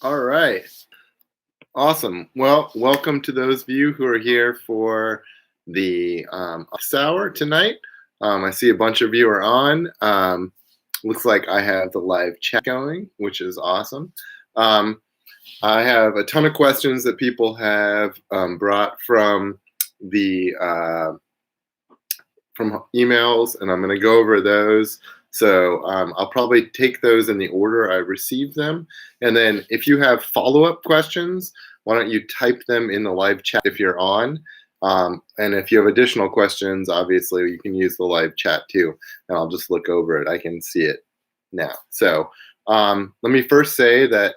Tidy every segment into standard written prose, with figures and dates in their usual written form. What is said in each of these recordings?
All right. Awesome. Well, welcome to those of you who are here for the office hour tonight. I see a bunch of you are on. Looks like I have the live chat going, which is awesome. Um, I have a ton of questions that people have brought the from emails, and I'm going to go over those. So I'll probably take those in the order I received them. And then if you have follow-up questions, why don't you type them in the live chat if you're on? And if you have additional questions, obviously you can use the live chat too. And I'll just look over it. I can see it now. So let me first say that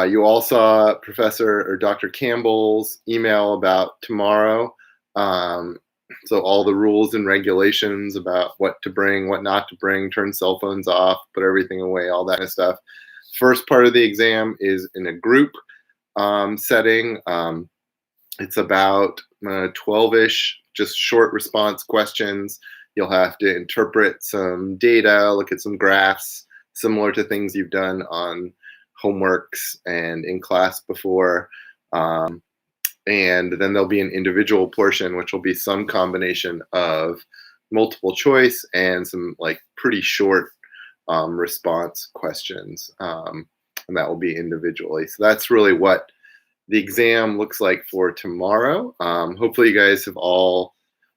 you all saw Professor or Dr. Campbell's email about tomorrow. So all the rules and regulations about what to bring, what not to bring, turn cell phones off, put everything away, all that kind of stuff. First part of the exam is in a group setting. It's about 12-ish, just short response questions. You'll have to interpret some data, look at some graphs, similar to things you've done on homeworks and in class before. And then there'll be an individual portion, which will be some combination of multiple choice and some like pretty short response questions. And that will be individually. So that's really what the exam looks like for tomorrow. Hopefully you guys have all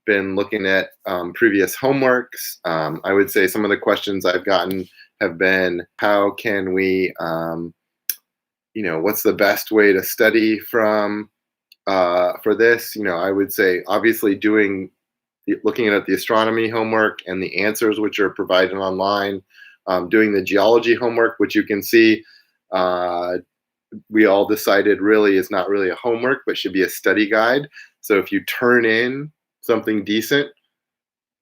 been looking at previous homeworks. I would say some of the questions I've gotten have been, how can we, what's the best way to study for this? I would say obviously looking at the astronomy homework and the answers which are provided online, doing the geology homework, which you can see we all decided really is not really a homework, but should be a study guide. So if you turn in something decent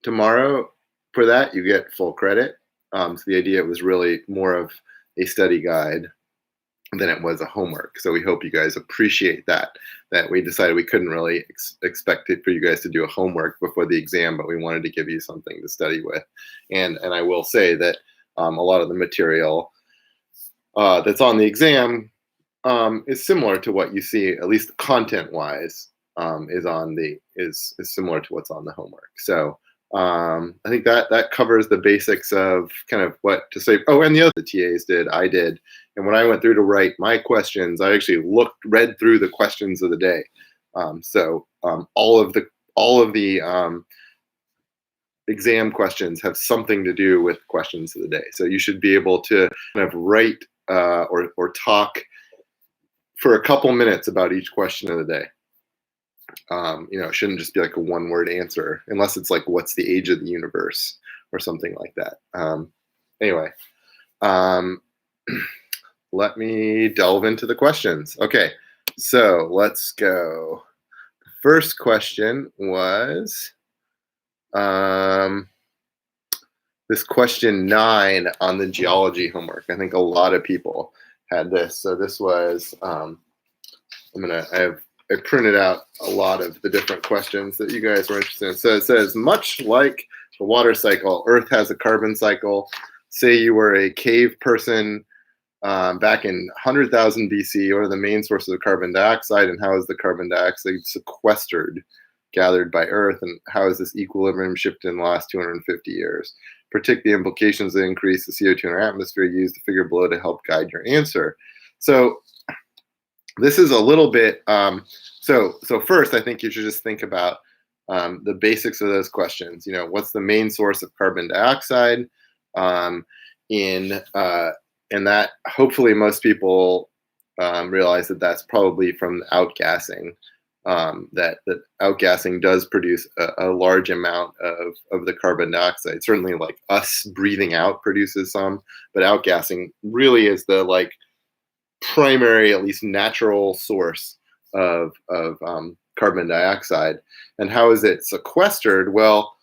tomorrow for that, you get full credit. So the idea was really more of a study guide than it was a homework. So we hope you guys appreciate that we decided we couldn't really expect it for you guys to do a homework before the exam, but we wanted to give you something to study with. And I will say that a lot of the material that's on the exam is similar to what you see, at least content-wise, is similar to what's on the homework. So I think that covers the basics of kind of what to say. Oh, and the other TAs did, I did. And when I went through to write my questions, I actually read through the questions of the day. So all of the exam questions have something to do with questions of the day. So you should be able to kind of write or talk for a couple minutes about each question of the day. It shouldn't just be like a one-word answer, unless it's like, what's the age of the universe or something like that. Anyway, let me delve into the questions. Okay, so let's go. The first question was this question 9 on the geology homework. I think a lot of people had this. So this was, I printed out a lot of the different questions that you guys were interested in. So it says, much like the water cycle, Earth has a carbon cycle. Say you were a cave person back in 100,000 BC. What are the main sources of carbon dioxide, and how is the carbon dioxide sequestered, gathered by Earth, and how has this equilibrium shifted in the last 250 years? Predict the implications of the increase of CO2 in our atmosphere. Use the figure below to help guide your answer. So this is a little bit, so first I think you should just think about the basics of those questions. What's the main source of carbon dioxide? And that hopefully most people realize that that's probably from outgassing. That outgassing does produce a large amount of the carbon dioxide. Certainly like us breathing out produces some, but outgassing really is the primary, at least natural source of carbon dioxide. And how is it sequestered? Well,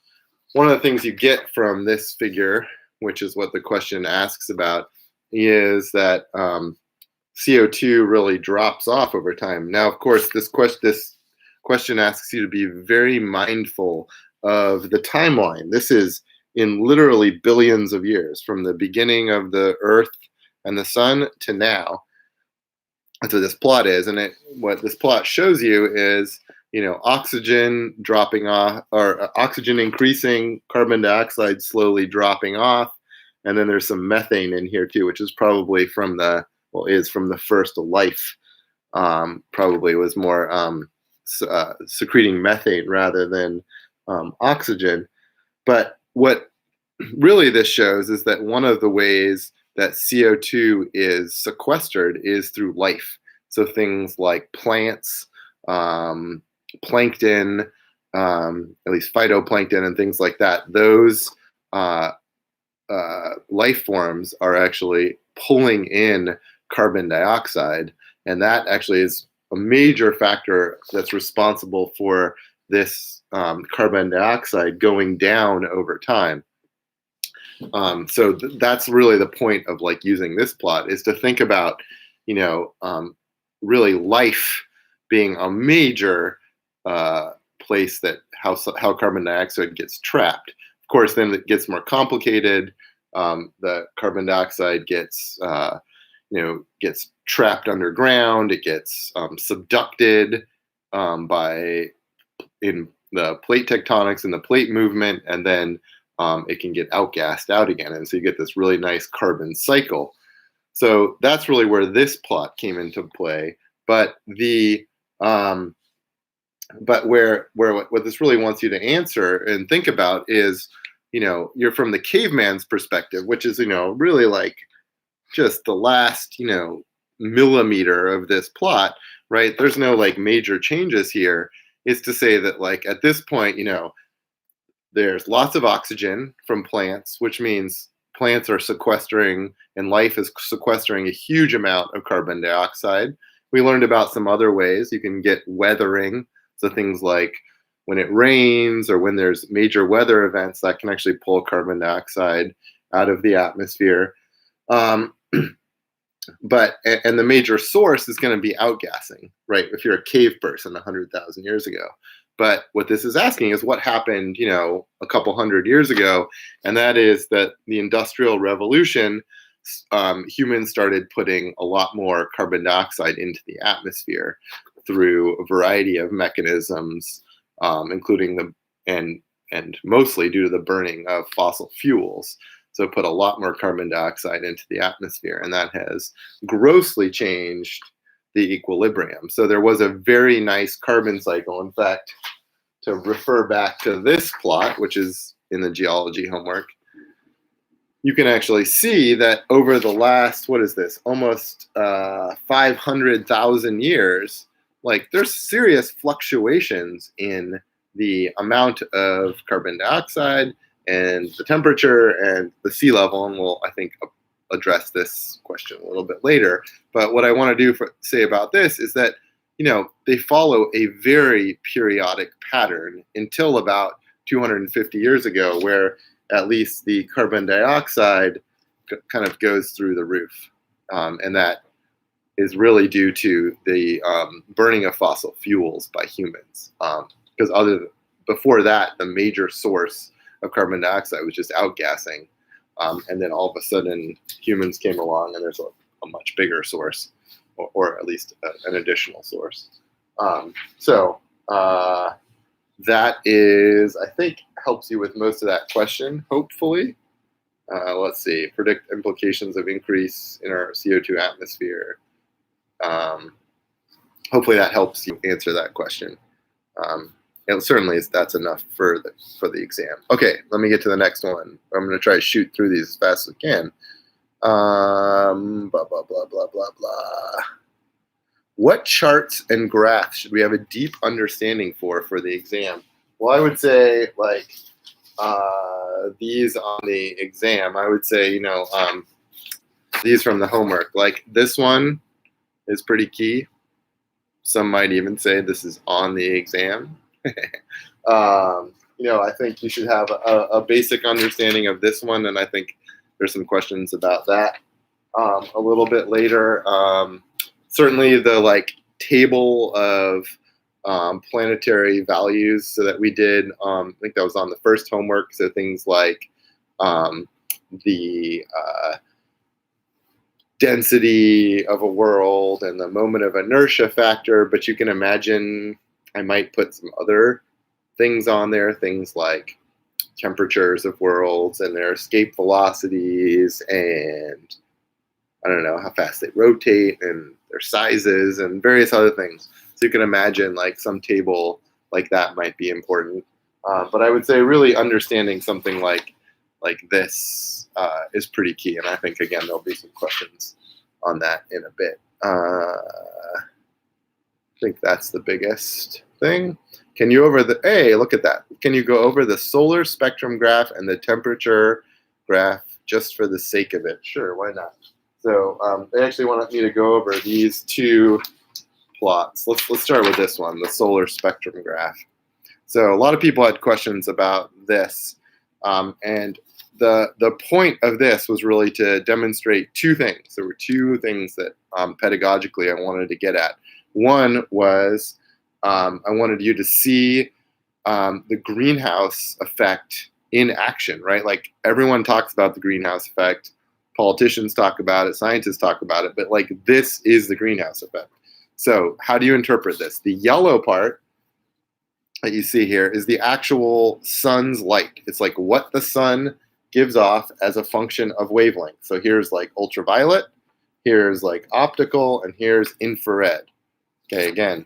one of the things you get from this figure, which is what the question asks about, is that CO2 really drops off over time. Now, of course, this question asks you to be very mindful of the timeline. This is in literally billions of years from the beginning of the Earth and the sun to now. That's what this plot is. And what this plot shows you is, oxygen dropping off, or oxygen increasing, carbon dioxide slowly dropping off. And then there's some methane in here too, which is probably from the first life. Probably was more secreting methane rather than oxygen. But what really this shows is that one of the ways that CO2 is sequestered is through life. So things like plants, plankton, at least phytoplankton and things like that, those life forms are actually pulling in carbon dioxide. And that actually is a major factor that's responsible for this carbon dioxide going down over time. So that's really the point of using this plot, is to think about, really life being a major place that how carbon dioxide gets trapped. Of course, then it gets more complicated. The carbon dioxide gets trapped underground. It gets subducted in the plate tectonics and the plate movement, and then it can get outgassed out again. And so you get this really nice carbon cycle. So that's really where this plot came into play. But what this really wants you to answer and think about is, you're from the caveman's perspective, which is, really just the last, millimeter of this plot, right? There's no major changes here. Is to say that at this point, there's lots of oxygen from plants, which means plants are sequestering, and life is sequestering a huge amount of carbon dioxide. We learned about some other ways you can get weathering. So things like when it rains or when there's major weather events, that can actually pull carbon dioxide out of the atmosphere. But the major source is going to be outgassing, right? If you're a cave person 100,000 years ago. But what this is asking is what happened, a couple hundred years ago, and that is that the Industrial Revolution, humans started putting a lot more carbon dioxide into the atmosphere through a variety of mechanisms, including and mostly due to the burning of fossil fuels. So put a lot more carbon dioxide into the atmosphere, and that has grossly changed the equilibrium. So there was a very nice carbon cycle. In fact, to refer back to this plot, which is in the geology homework, you can actually see that over the last, almost 500,000 years, there's serious fluctuations in the amount of carbon dioxide and the temperature and the sea level. And we'll, I think, address this question a little bit later. But what I want to say about this is that, they follow a very periodic pattern until about 250 years ago, where at least the carbon dioxide kind of goes through the roof. And that is really due to the burning of fossil fuels by humans. Because before that, the major source of carbon dioxide was just outgassing. And then all of a sudden, humans came along, and there's a much bigger source, or at least an additional source. That is, I think, helps you with most of that question, hopefully. Let's see, predict implications of increase in our CO2 atmosphere. Hopefully that helps you answer that question. And certainly that's enough for the exam. Okay, let me get to the next one. I'm going to try to shoot through these as fast as I can. Blah, blah, blah, blah, blah, blah. What charts and graphs should we have a deep understanding for the exam? Well, I would say these on the exam. I would say, these from the homework. This one is pretty key. Some might even say this is on the exam. I think you should have a basic understanding of this one, and I think there's some questions about that a little bit later. Certainly the table of planetary values, so that we did, I think that was on the first homework. So things like the density of a world and the moment of inertia factor, but you can imagine I might put some other things on there, things like temperatures of worlds and their escape velocities, and I don't know how fast they rotate and their sizes and various other things. So you can imagine like some table like that might be important. But I would say really understanding something like this is pretty key. And I think, again, there'll be some questions on that in a bit. I think that's the biggest thing. Can you hey, look at that. Can you go over the solar spectrum graph and the temperature graph just for the sake of it? Sure, why not? So they actually wanted me to go over these two plots. Let's start with this one, the solar spectrum graph. So a lot of people had questions about this, and the point of this was really to demonstrate two things. There were two things that pedagogically I wanted to get at. One was I wanted you to see the greenhouse effect in action, right? Like everyone talks about the greenhouse effect. Politicians talk about it, scientists talk about it, but like this is the greenhouse effect. So how do you interpret this? The yellow part that you see here is the actual sun's light. It's like what the sun gives off as a function of wavelength. So here's like ultraviolet, here's like optical, and here's infrared. Okay, again,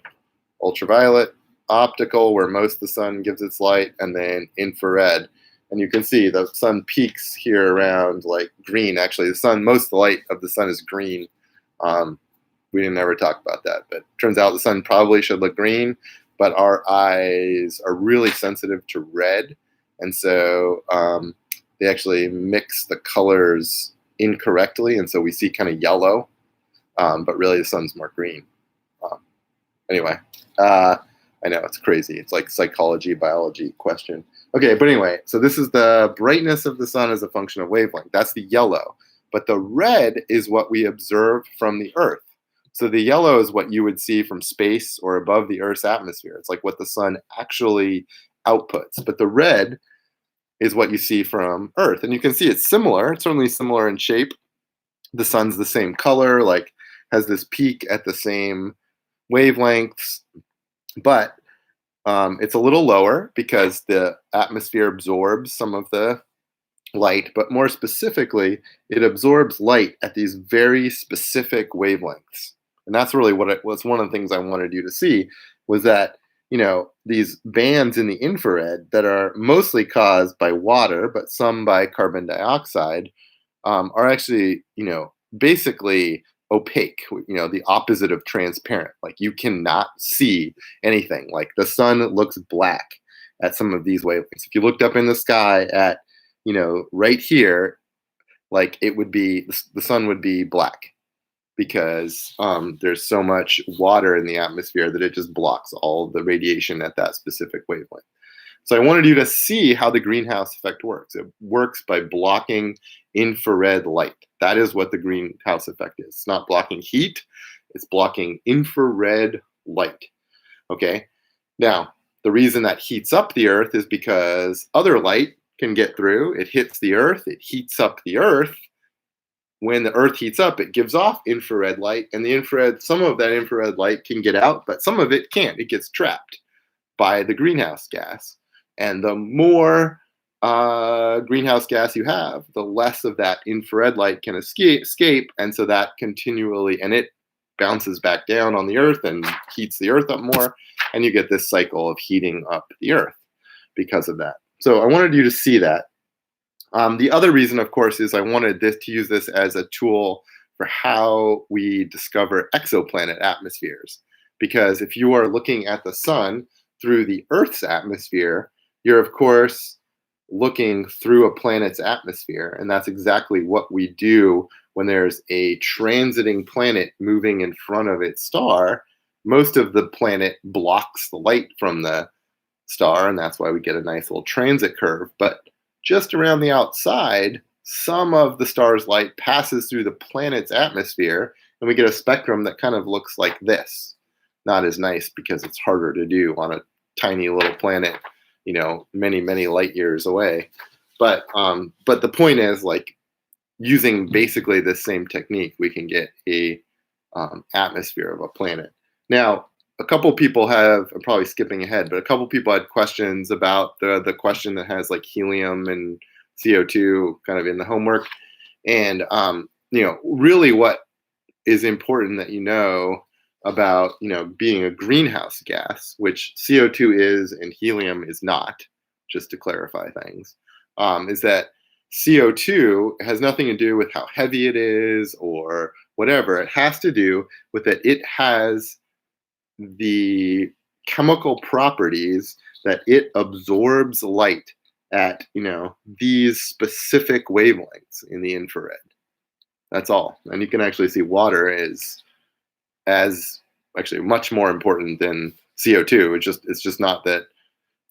ultraviolet, optical, where most of the sun gives its light, and then infrared. And you can see the sun peaks here around like green. Actually, the sun, most of the light of the sun is green. We didn't ever talk about that, but turns out the sun probably should look green, but our eyes are really sensitive to red. And so they actually mix the colors incorrectly. And so we see kind of yellow, but really the sun's more green. Anyway, I know it's crazy. It's like psychology, biology question. Okay, but anyway, so this is the brightness of the sun as a function of wavelength. That's the yellow. But the red is what we observe from the Earth. So the yellow is what you would see from space or above the Earth's atmosphere. It's like what the sun actually outputs. But the red is what you see from Earth. And you can see it's similar. It's certainly similar in shape. The sun's the same color, like has this peak at the same wavelengths. But it's a little lower because the atmosphere absorbs some of the light, but more specifically, it absorbs light at these very specific wavelengths. And that's really what it was. One of the things I wanted you to see was that, you know, these bands in the infrared that are mostly caused by water, but some by carbon dioxide, are actually, you know, basically opaque, you know, the opposite of transparent. Like you cannot see anything. Like the sun looks black at some of these wavelengths. If you looked up in the sky at, you know, right here, like it would be, the sun would be black because there's so much water in the atmosphere that it just blocks all the radiation at that specific wavelength. So I wanted you to see how the greenhouse effect works. It works by blocking infrared light. That is what the greenhouse effect is. It's not blocking heat, it's blocking infrared light. Okay? Now, the reason that heats up the Earth is because other light can get through. It hits the Earth, it heats up the Earth. When the Earth heats up, it gives off infrared light, and the infrared, some of that infrared light can get out, but some of it can't. It gets trapped by the greenhouse gas. And the more greenhouse gas you have, the less of that infrared light can escape, and so that continually, and it bounces back down on the Earth and heats the Earth up more, and you get this cycle of heating up the Earth because of that. So I wanted you to see that. The other reason, of course, is I wanted to use this as a tool for how we discover exoplanet atmospheres. Because if you are looking at the sun through the Earth's atmosphere, you're, of course, looking through a planet's atmosphere. And that's exactly what we do when there's a transiting planet moving in front of its star. Most of the planet blocks the light from the star, and that's why we get a nice little transit curve. But just around the outside, some of the star's light passes through the planet's atmosphere, and we get a spectrum that kind of looks like this. Not as nice because it's harder to do on a tiny little planet, you know, many, many light years away. But the point is, like, using basically the same technique, we can get a atmosphere of a planet. Now, a couple people have, I'm probably skipping ahead, but a couple people had questions about the question that has like helium and CO2 kind of in the homework. And, really what is important that you know about, being a greenhouse gas, which CO2 is and helium is not, just to clarify things, is that CO2 has nothing to do with how heavy it is or whatever. It has to do with that it has the chemical properties that it absorbs light at, these specific wavelengths in the infrared. That's all. And you can actually see water is as actually much more important than CO2. It's just not that.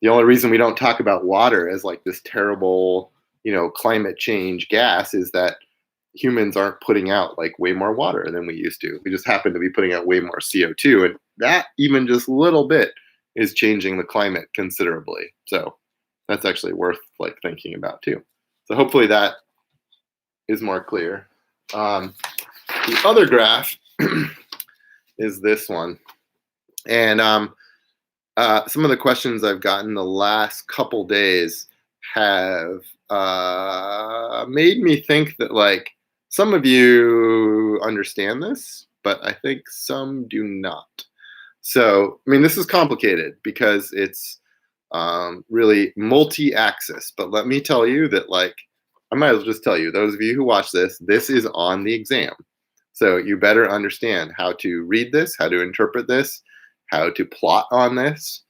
The only reason we don't talk about water as like this terrible, climate change gas is that humans aren't putting out like way more water than we used to. We just happen to be putting out way more CO2, and that even just little bit is changing the climate considerably. So that's actually worth like thinking about too. So hopefully that is more clear. The other graph is this one. And some of the questions I've gotten the last couple days have made me think that like some of you understand this, but I think some do not. So, I mean, this is complicated because it's really multi-axis. But let me tell you that, like, I might as well just tell you, those of you who watch this, this is on the exam. So you better understand how to read this, how to interpret this, how to plot on this.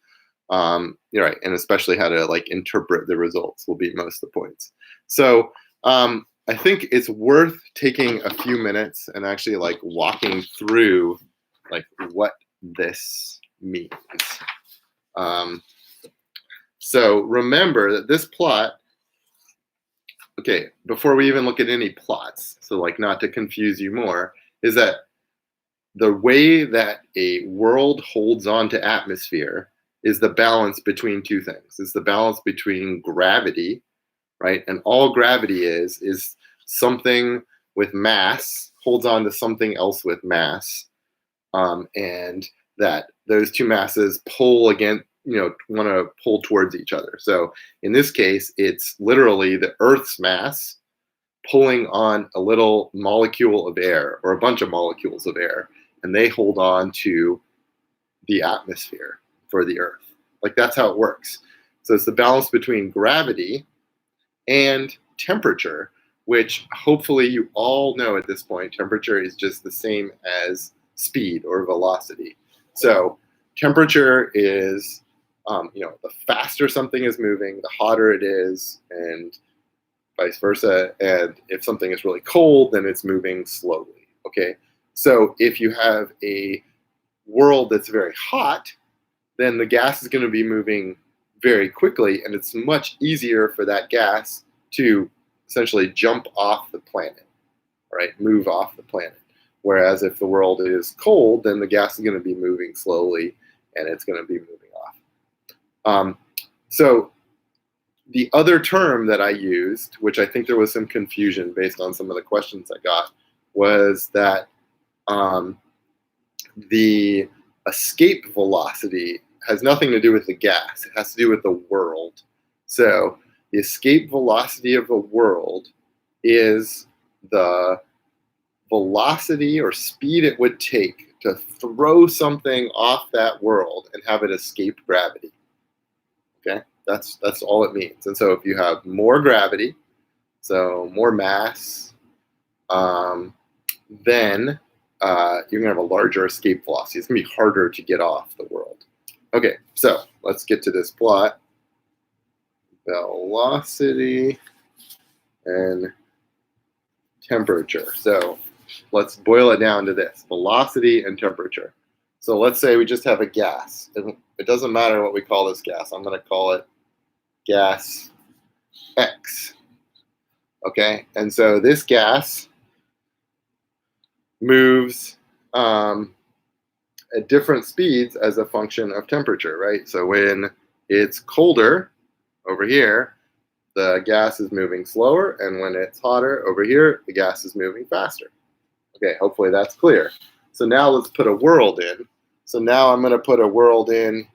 You're right, and especially how to like interpret the results will be most of the points. So I think it's worth taking a few minutes and actually like walking through like what this means. So remember that this plot, okay, before we even look at any plots, so like not to confuse you more, is that the way that a world holds on to atmosphere is the balance between two things. It's the balance between gravity, right? And all gravity is something with mass holds on to something else with mass, and that those two masses pull against, want to pull towards each other. So in this case, it's literally the Earth's mass pulling on a little molecule of air or a bunch of molecules of air, and they hold on to the atmosphere for the Earth. Like that's how it works. So it's the balance between gravity and temperature, which hopefully you all know at this point, temperature is just the same as speed or velocity. So temperature is, the faster something is moving, the hotter it is, and vice versa. And if something is really cold, then it's moving slowly. Okay. So if you have a world that's very hot, then the gas is going to be moving very quickly, and it's much easier for that gas to essentially jump off the planet, right? Move off the planet. Whereas if the world is cold, then the gas is going to be moving slowly, and it's going to be moving off. So the other term that I used, which I think there was some confusion based on some of the questions I got, was that the escape velocity has nothing to do with the gas. It has to do with the world. So the escape velocity of a world is the velocity or speed it would take to throw something off that world and have it escape gravity. Okay, that's all it means. And so if you have more gravity, so more mass, then you're going to have a larger escape velocity. It's going to be harder to get off the world. Okay, so let's get to this plot. Velocity and temperature. So let's boil it down to this: velocity and temperature. So let's say we just have a gas. It doesn't matter what we call this gas. I'm going to call it gas X. Okay, and so this gas moves at different speeds as a function of temperature, right? So when it's colder over here, the gas is moving slower, and when it's hotter over here, the gas is moving faster. Okay, hopefully that's clear. So now let's put a world in. So now I'm going to put a world in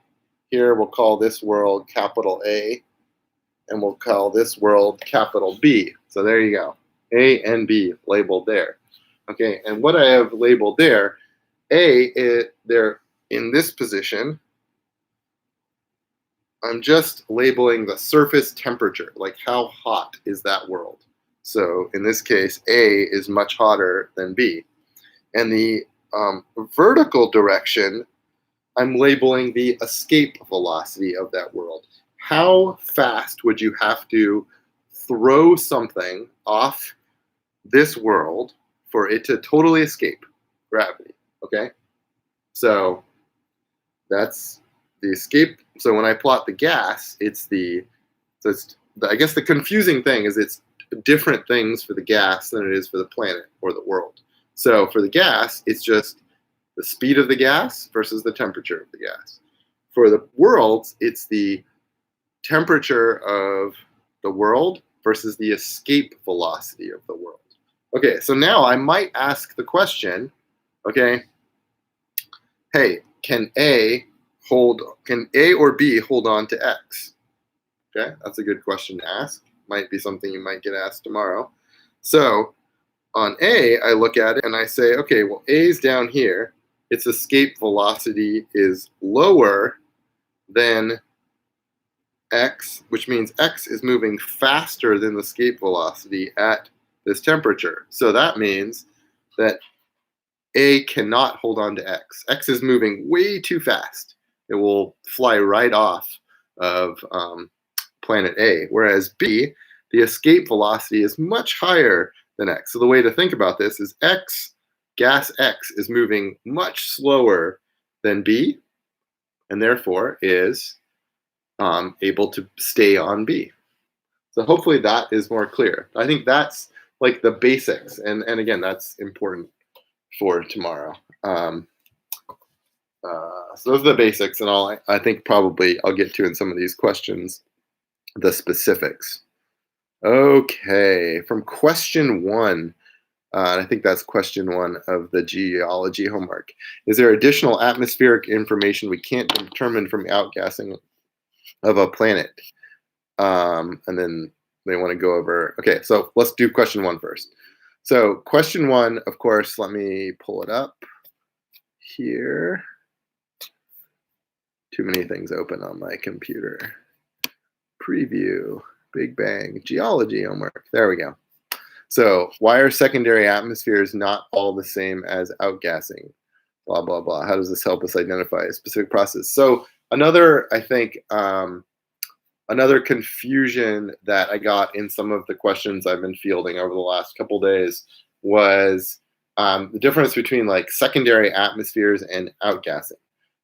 here. We'll call this world capital A, and we'll call this world capital B. So there you go. A and B labeled there. Okay, and what I have labeled there, they're in this position. I'm just labeling the surface temperature, like how hot is that world. So in this case, A is much hotter than B. And the vertical direction, I'm labeling the escape velocity of that world. How fast would you have to throw something off this world for it to totally escape gravity? Okay, so that's the escape. So when I plot the gas, I guess the confusing thing is it's different things for the gas than it is for the planet or the world. So for the gas, it's just the speed of the gas versus the temperature of the gas. For the worlds, it's the temperature of the world versus the escape velocity of the world. Okay, so now I might ask the question, okay, hey, can A or B hold on to X? Okay, that's a good question to ask. Might be something you might get asked tomorrow. So on A, I look at it and I say, okay, well, A's down here. Its escape velocity is lower than X, which means X is moving faster than the escape velocity at this temperature. So that means that A cannot hold on to X. X is moving way too fast. It will fly right off of planet A. Whereas B, the escape velocity is much higher than X. So the way to think about this is gas X is moving much slower than B, and therefore is able to stay on B. So hopefully that is more clear. I think that's like the basics, and again, that's important for tomorrow. So those are the basics, and I think probably I'll get to in some of these questions the specifics. Okay, from question 1, I think that's question 1 of the geology homework. Is there additional atmospheric information we can't determine from outgassing of a planet? And then they want to go over, okay, so let's do question 1 first. So question 1, of course, let me pull it up here. Too many things open on my computer. Preview, Big Bang, geology homework. There we go. So why are secondary atmospheres not all the same as outgassing? Blah, blah, blah. How does this help us identify a specific process? So another, I think, another confusion that I got in some of the questions I've been fielding over the last couple days was the difference between like secondary atmospheres and outgassing.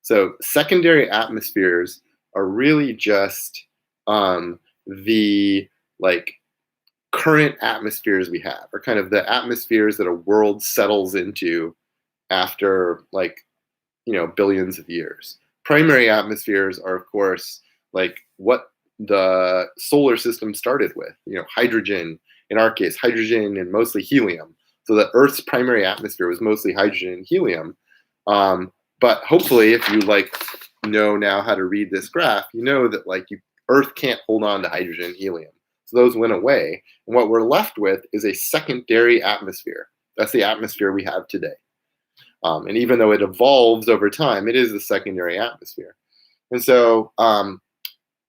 So secondary atmospheres are really just the like current atmospheres we have, or kind of the atmospheres that a world settles into after like, billions of years. Primary atmospheres are, of course, like what the solar system started with, hydrogen, in our case, hydrogen and mostly helium. So the Earth's primary atmosphere was mostly hydrogen and helium. But hopefully, if you know now how to read this graph, you know that Earth can't hold on to hydrogen and helium. So those went away. And what we're left with is a secondary atmosphere. That's the atmosphere we have today. And even though it evolves over time, it is a secondary atmosphere. And so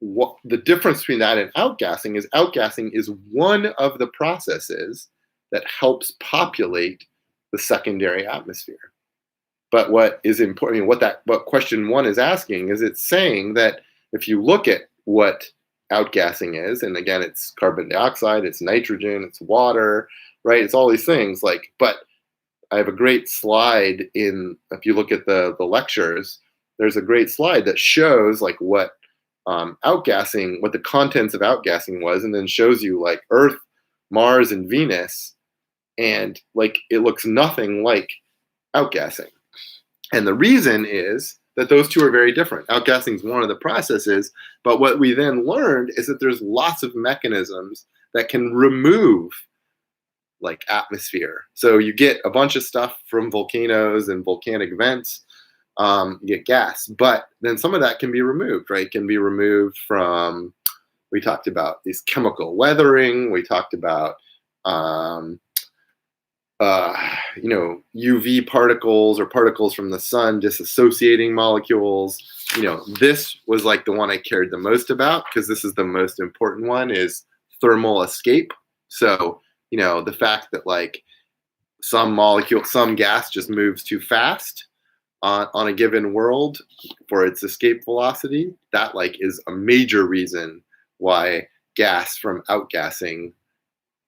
what the difference between that and outgassing is one of the processes that helps populate the secondary atmosphere. But what is important, what question 1 is asking is, it's saying that if you look at what outgassing is, and again, it's carbon dioxide, it's nitrogen, it's water, right? It's all these things. But I have a great slide if you look at the lectures, there's a great slide that shows what outgassing, what the contents of outgassing was, and then shows you Earth, Mars, and Venus, and it looks nothing like outgassing. And the reason is that those two are very different. Outgassing is one of the processes, but what we then learned is that there's lots of mechanisms that can remove like atmosphere. So you get a bunch of stuff from volcanoes and volcanic vents, you get gas, but then some of that can be removed, right? It can be removed from, we talked about these chemical weathering, we talked about UV particles or particles from the sun disassociating molecules. This was like the one I cared the most about because this is the most important one, is thermal escape. So, the fact that like some gas just moves too fast on a given world for its escape velocity, that like is a major reason why gas from outgassing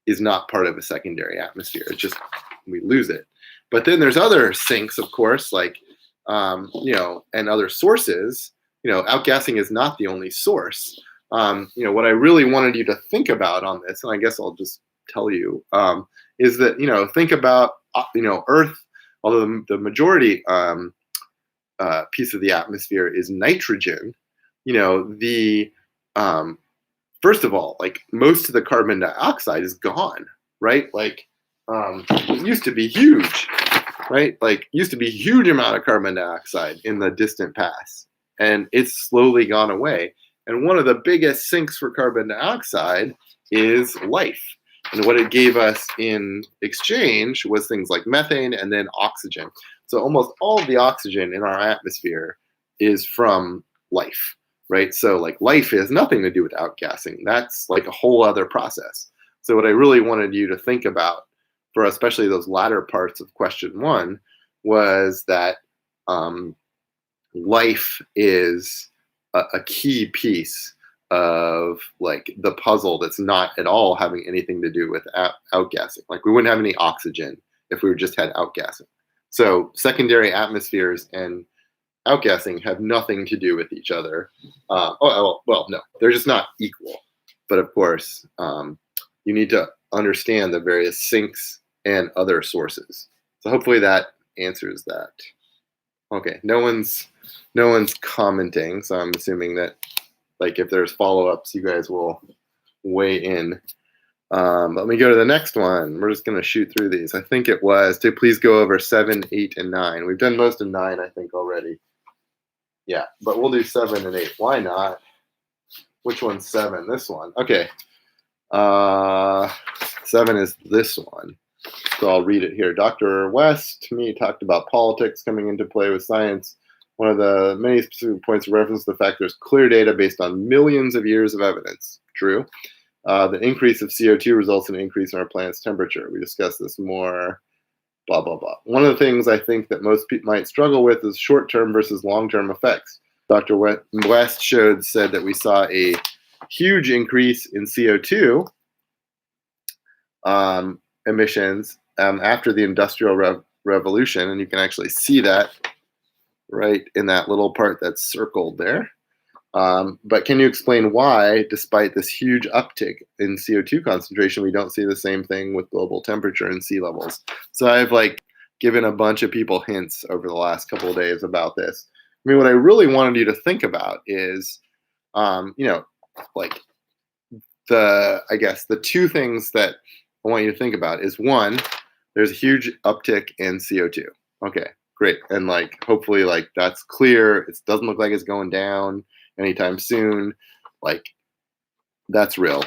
is not part of a secondary atmosphere. It's just, we lose it. But then there's other sinks, of course, like, and other sources. Outgassing is not the only source. What I really wanted you to think about on this, and I guess I'll just tell you, is that, think about, Earth, although the majority piece of the atmosphere is nitrogen, first of all, like most of the carbon dioxide is gone, right? Like it used to be huge, right? Like used to be a huge amount of carbon dioxide in the distant past, and it's slowly gone away. And one of the biggest sinks for carbon dioxide is life. And what it gave us in exchange was things like methane and then oxygen. So almost all of the oxygen in our atmosphere is from life, right? So like life has nothing to do with outgassing. That's like a whole other process. So what I really wanted you to think about for especially those latter parts of question 1 was that life is a key piece of like the puzzle that's not at all having anything to do with outgassing. Like we wouldn't have any oxygen if we just had outgassing. So secondary atmospheres and outgassing have nothing to do with each other. No, they're just not equal. But of course, you need to understand the various sinks and other sources. So hopefully that answers that. Okay, no one's commenting, so I'm assuming that like if there's follow-ups, you guys will weigh in. Let me go to the next one. We're just going to shoot through these. I think it was to please go over 7, 8, and 9. We've done most of 9, I think, already. Yeah, but we'll do 7 and 8. Why not? Which one's 7? This one. Okay. 7 is this one. So I'll read it here. Dr. West, to me, talked about politics coming into play with science. One of the many specific points of reference is the fact there's clear data based on millions of years of evidence. True. The increase of CO2 results in an increase in our planet's temperature. We discussed this more, blah, blah, blah. One of the things I think that most people might struggle with is short-term versus long-term effects. Dr. West said that we saw a huge increase in CO2 emissions after the Industrial Revolution, and you can actually see that right in that little part that's circled there. But can you explain why, despite this huge uptick in CO2 concentration, we don't see the same thing with global temperature and sea levels? So I've like given a bunch of people hints over the last couple of days about this. I mean, what I really wanted you to think about is, like the two things that I want you to think about is, one, there's a huge uptick in CO2. Okay, great. And like, hopefully like that's clear. It doesn't look like it's going down anytime soon. Like that's real.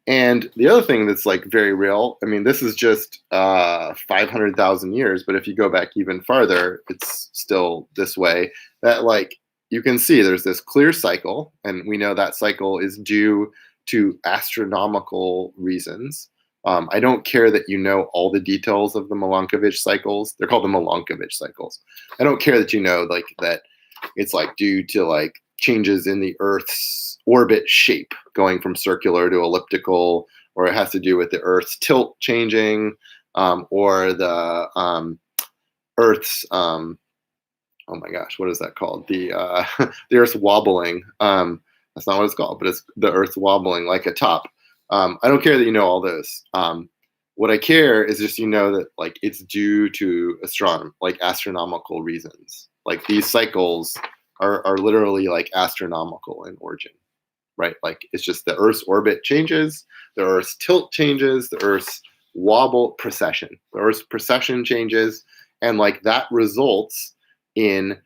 And the other thing that's like very real, I mean, this is just 500,000 years, but if you go back even farther, it's still this way, that like you can see there's this clear cycle, and we know that cycle is due to astronomical reasons. I don't care that you know all the details of the Milankovitch cycles. They're called the Milankovitch cycles. I don't care that you know like that it's like due to like changes in the Earth's orbit shape, going from circular to elliptical, or it has to do with the Earth's tilt changing, or the Earth's oh my gosh, what is that called? The the Earth's wobbling. That's not what it's called, but it's the Earth's wobbling like a top. I don't care that you know all this. What I care is just you know that like it's due to astronomical reasons. Like these cycles are literally like astronomical in origin, right? Like it's just the Earth's orbit changes, the Earth's tilt changes, the Earth's precession, the Earth's precession changes, and like that results in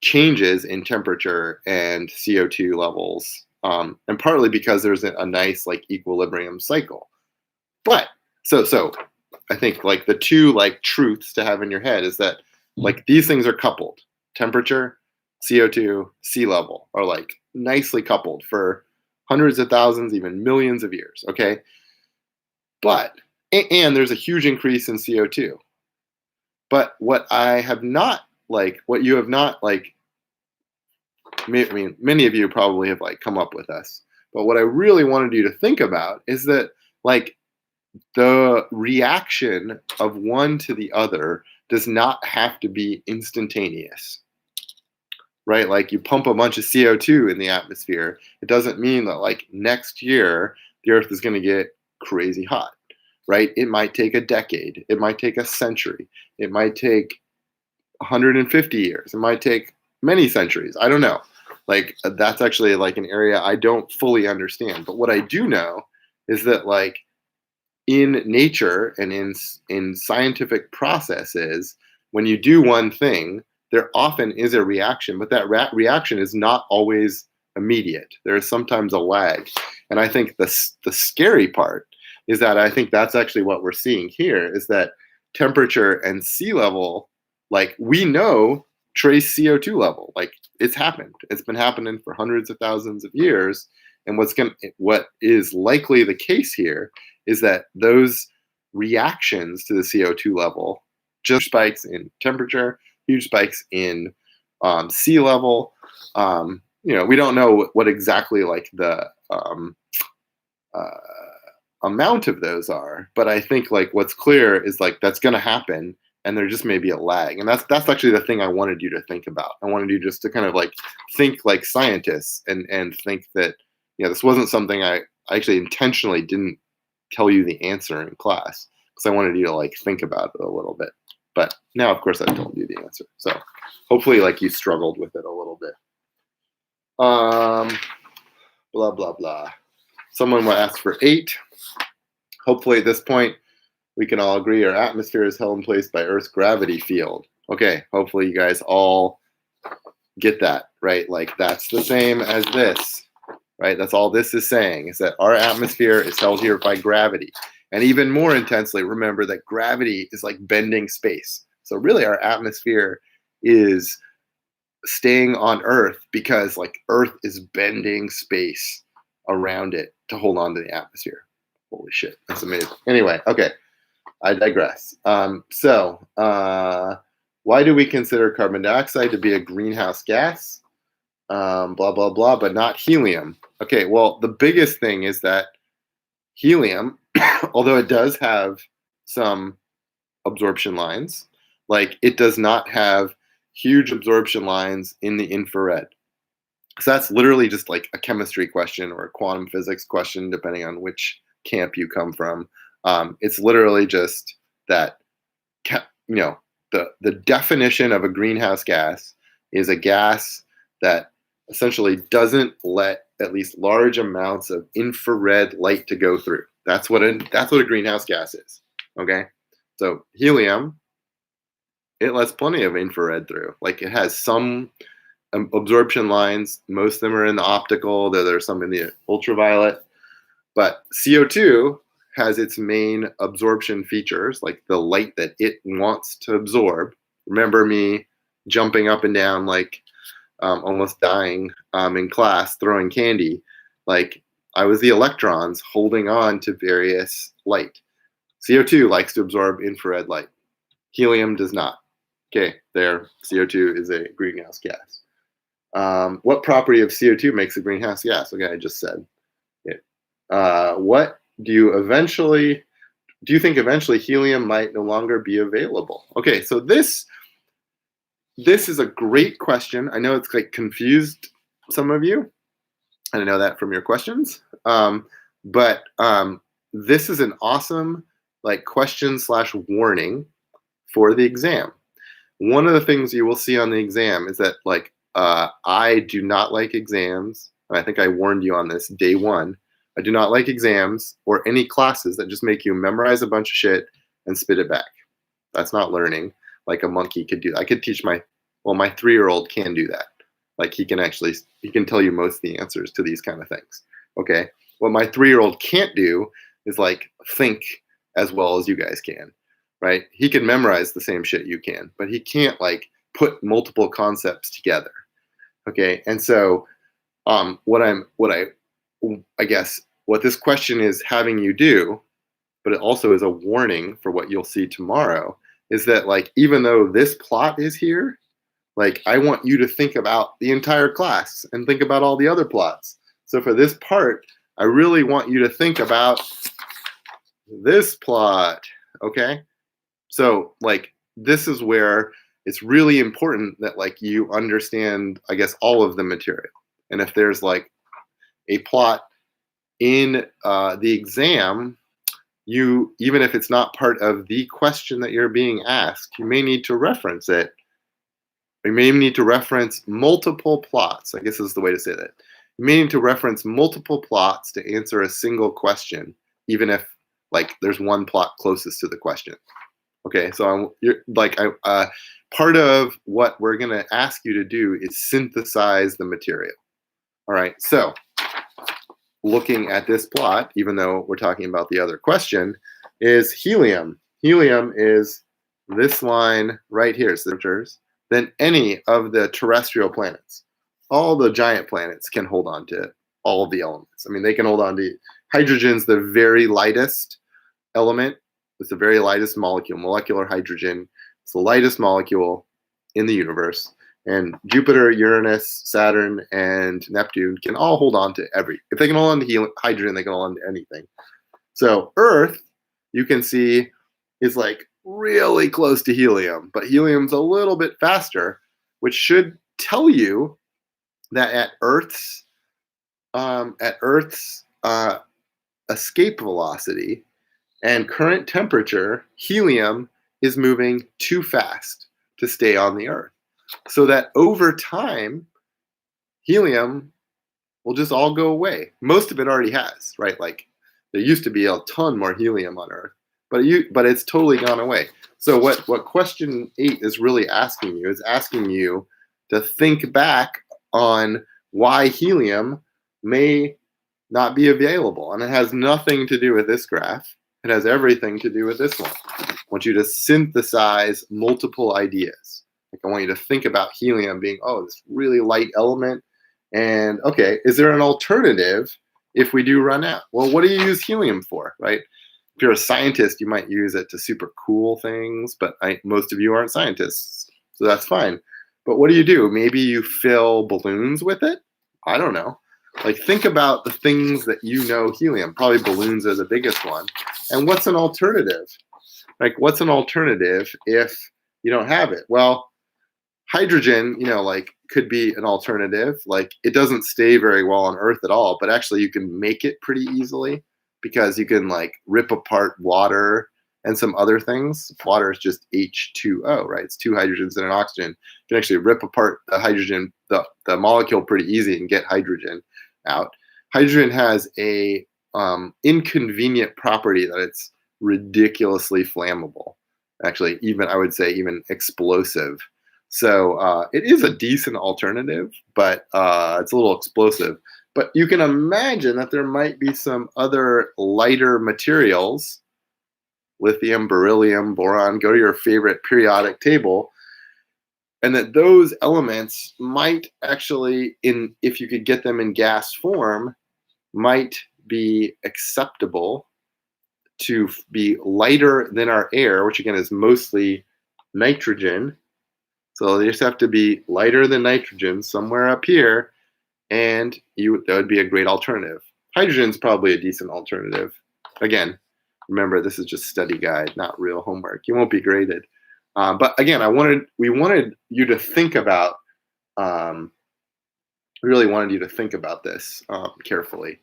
changes in temperature and CO2 levels, and partly because there's a nice like equilibrium cycle. But so I think like the two like truths to have in your head is that like these things are coupled. Temperature, CO2, sea level are like nicely coupled for hundreds of thousands, even millions of years. Okay. But, and there's a huge increase in CO2. But what I have not like, what you have not like, I mean, many of you probably have like come up with this, but what I really wanted you to think about is that like the reaction of one to the other does not have to be instantaneous, right? Like you pump a bunch of CO2 in the atmosphere, it doesn't mean that like next year the Earth is going to get crazy hot, right? It might take a decade, it might take a century, it might take 150 years, it might take many centuries. I don't know. Like that's actually like an area I don't fully understand. But what I do know is that like in nature and in scientific processes, when you do one thing, there often is a reaction, but that reaction is not always immediate. There is sometimes a lag. And I think the scary part is that I think that's actually what we're seeing here is that temperature and sea level, like we know trace CO2 level, like it's happened. It's been happening for hundreds of thousands of years. And what is likely the case here is that those reactions to the CO2 level, just spikes in temperature, huge spikes in sea level. We don't know what exactly like the amount of those are, but I think like what's clear is like that's going to happen, and there just may be a lag, and that's actually the thing I wanted you to think about. I wanted you just to kind of like think like scientists and think that this wasn't something I actually intentionally didn't tell you the answer in class because I wanted you to like think about it a little bit. But now, of course, I told you the answer. So hopefully, like you struggled with it a little bit. Blah blah blah. Someone will ask for 8. Hopefully, at this point, we can all agree our atmosphere is held in place by Earth's gravity field. Okay, hopefully you guys all get that, right? Like that's the same as this. Right, that's all this is saying is that our atmosphere is held here by gravity. And even more intensely, remember that gravity is like bending space. So really our atmosphere is staying on Earth because like Earth is bending space around it to hold on to the atmosphere. Holy shit, that's amazing. Anyway, okay, I digress. Why do we consider carbon dioxide to be a greenhouse gas? Blah, blah, blah, but not helium. Okay, well, the biggest thing is that helium, although it does have some absorption lines, like it does not have huge absorption lines in the infrared. So that's literally just like a chemistry question or a quantum physics question, depending on which camp you come from. It's literally just that, the definition of a greenhouse gas is a gas that essentially doesn't let at least large amounts of infrared light to go through. That's what a greenhouse gas is. Okay, so helium, it lets plenty of infrared through. Like it has some absorption lines. Most of them are in the optical. There's some in the ultraviolet. But CO2 has its main absorption features, like the light that it wants to absorb. Remember me jumping up and down like almost dying in class throwing candy. Like I was the electrons holding on to various light. CO2 likes to absorb infrared light. Helium does not. Okay, there, CO2 is a greenhouse gas. What property of CO2 makes a greenhouse gas? Okay, I just said it. What do you think eventually helium might no longer be available? Okay, so this is a great question. I know it's like confused some of you. I know that from your questions. But this is an awesome like question/warning for the exam. One of the things you will see on the exam is that like I do not like exams. And I think I warned you on this day one. I do not like exams or any classes that just make you memorize a bunch of shit and spit it back. That's not learning like a monkey could do. I could teach my 3-year-old can do that. Like he can tell you most of the answers to these kind of things. Okay. What my 3-year-old can't do is like think as well as you guys can, right? He can memorize the same shit you can, but he can't like put multiple concepts together. Okay. And so what this question is having you do, but it also is a warning for what you'll see tomorrow, is that like even though this plot is here, like I want you to think about the entire class and think about all the other plots. So for this part, I really want you to think about this plot, okay? So like this is where it's really important that like you understand, I guess, all of the material. And if there's like a plot in the exam, even if it's not part of the question that you're being asked, you may need to reference it. You may need to reference multiple plots. I guess is the way to say that. You may need to reference multiple plots to answer a single question, even if like there's one plot closest to the question. Okay, so part of what we're gonna ask you to do is synthesize the material. All right, so looking at this plot, even though we're talking about the other question, is helium. Helium is this line right here, than any of the terrestrial planets. All the giant planets can hold on to all of the elements. I mean, they can hold on to hydrogen's the very lightest element. It's the very lightest molecule, molecular hydrogen. It's the lightest molecule in the universe. And Jupiter, Uranus, Saturn, and Neptune can all hold on to if they can hold on to hydrogen, they can hold on to anything. So Earth, you can see, is like really close to helium, but helium's a little bit faster, which should tell you that at Earth's escape velocity and current temperature, helium is moving too fast to stay on the Earth. So that over time, helium will just all go away. Most of it already has, right? Like there used to be a ton more helium on Earth, but it's totally gone away. So what question 8 is really asking you to think back on why helium may not be available. And it has nothing to do with this graph. It has everything to do with this one. I want you to synthesize multiple ideas. Like I want you to think about helium being, this really light element. And okay, is there an alternative if we do run out? Well, what do you use helium for, right? If you're a scientist, you might use it to super cool things, but most of you aren't scientists, so that's fine. But what do? Maybe you fill balloons with it? I don't know. Like think about the things that you know helium. Probably balloons are the biggest one. And what's an alternative? Like what's an alternative if you don't have it? Well, hydrogen, like could be an alternative. Like it doesn't stay very well on Earth at all, but actually you can make it pretty easily because you can like rip apart water and some other things. Water is just H2O, right? It's 2 hydrogens and an oxygen. You can actually rip apart the hydrogen, the molecule pretty easy and get hydrogen out. Hydrogen has a inconvenient property that it's ridiculously flammable. Actually, I would say even explosive. So it is a decent alternative, but it's a little explosive. But you can imagine that there might be some other lighter materials, lithium, beryllium, boron, go to your favorite periodic table, and that those elements might actually, if you could get them in gas form, might be acceptable to be lighter than our air, which again is mostly nitrogen. So they just have to be lighter than nitrogen somewhere up here, and that would be a great alternative. Hydrogen's probably a decent alternative. Again, remember this is just study guide, not real homework. You won't be graded. But again, we wanted you to think about. We really wanted you to think about this carefully.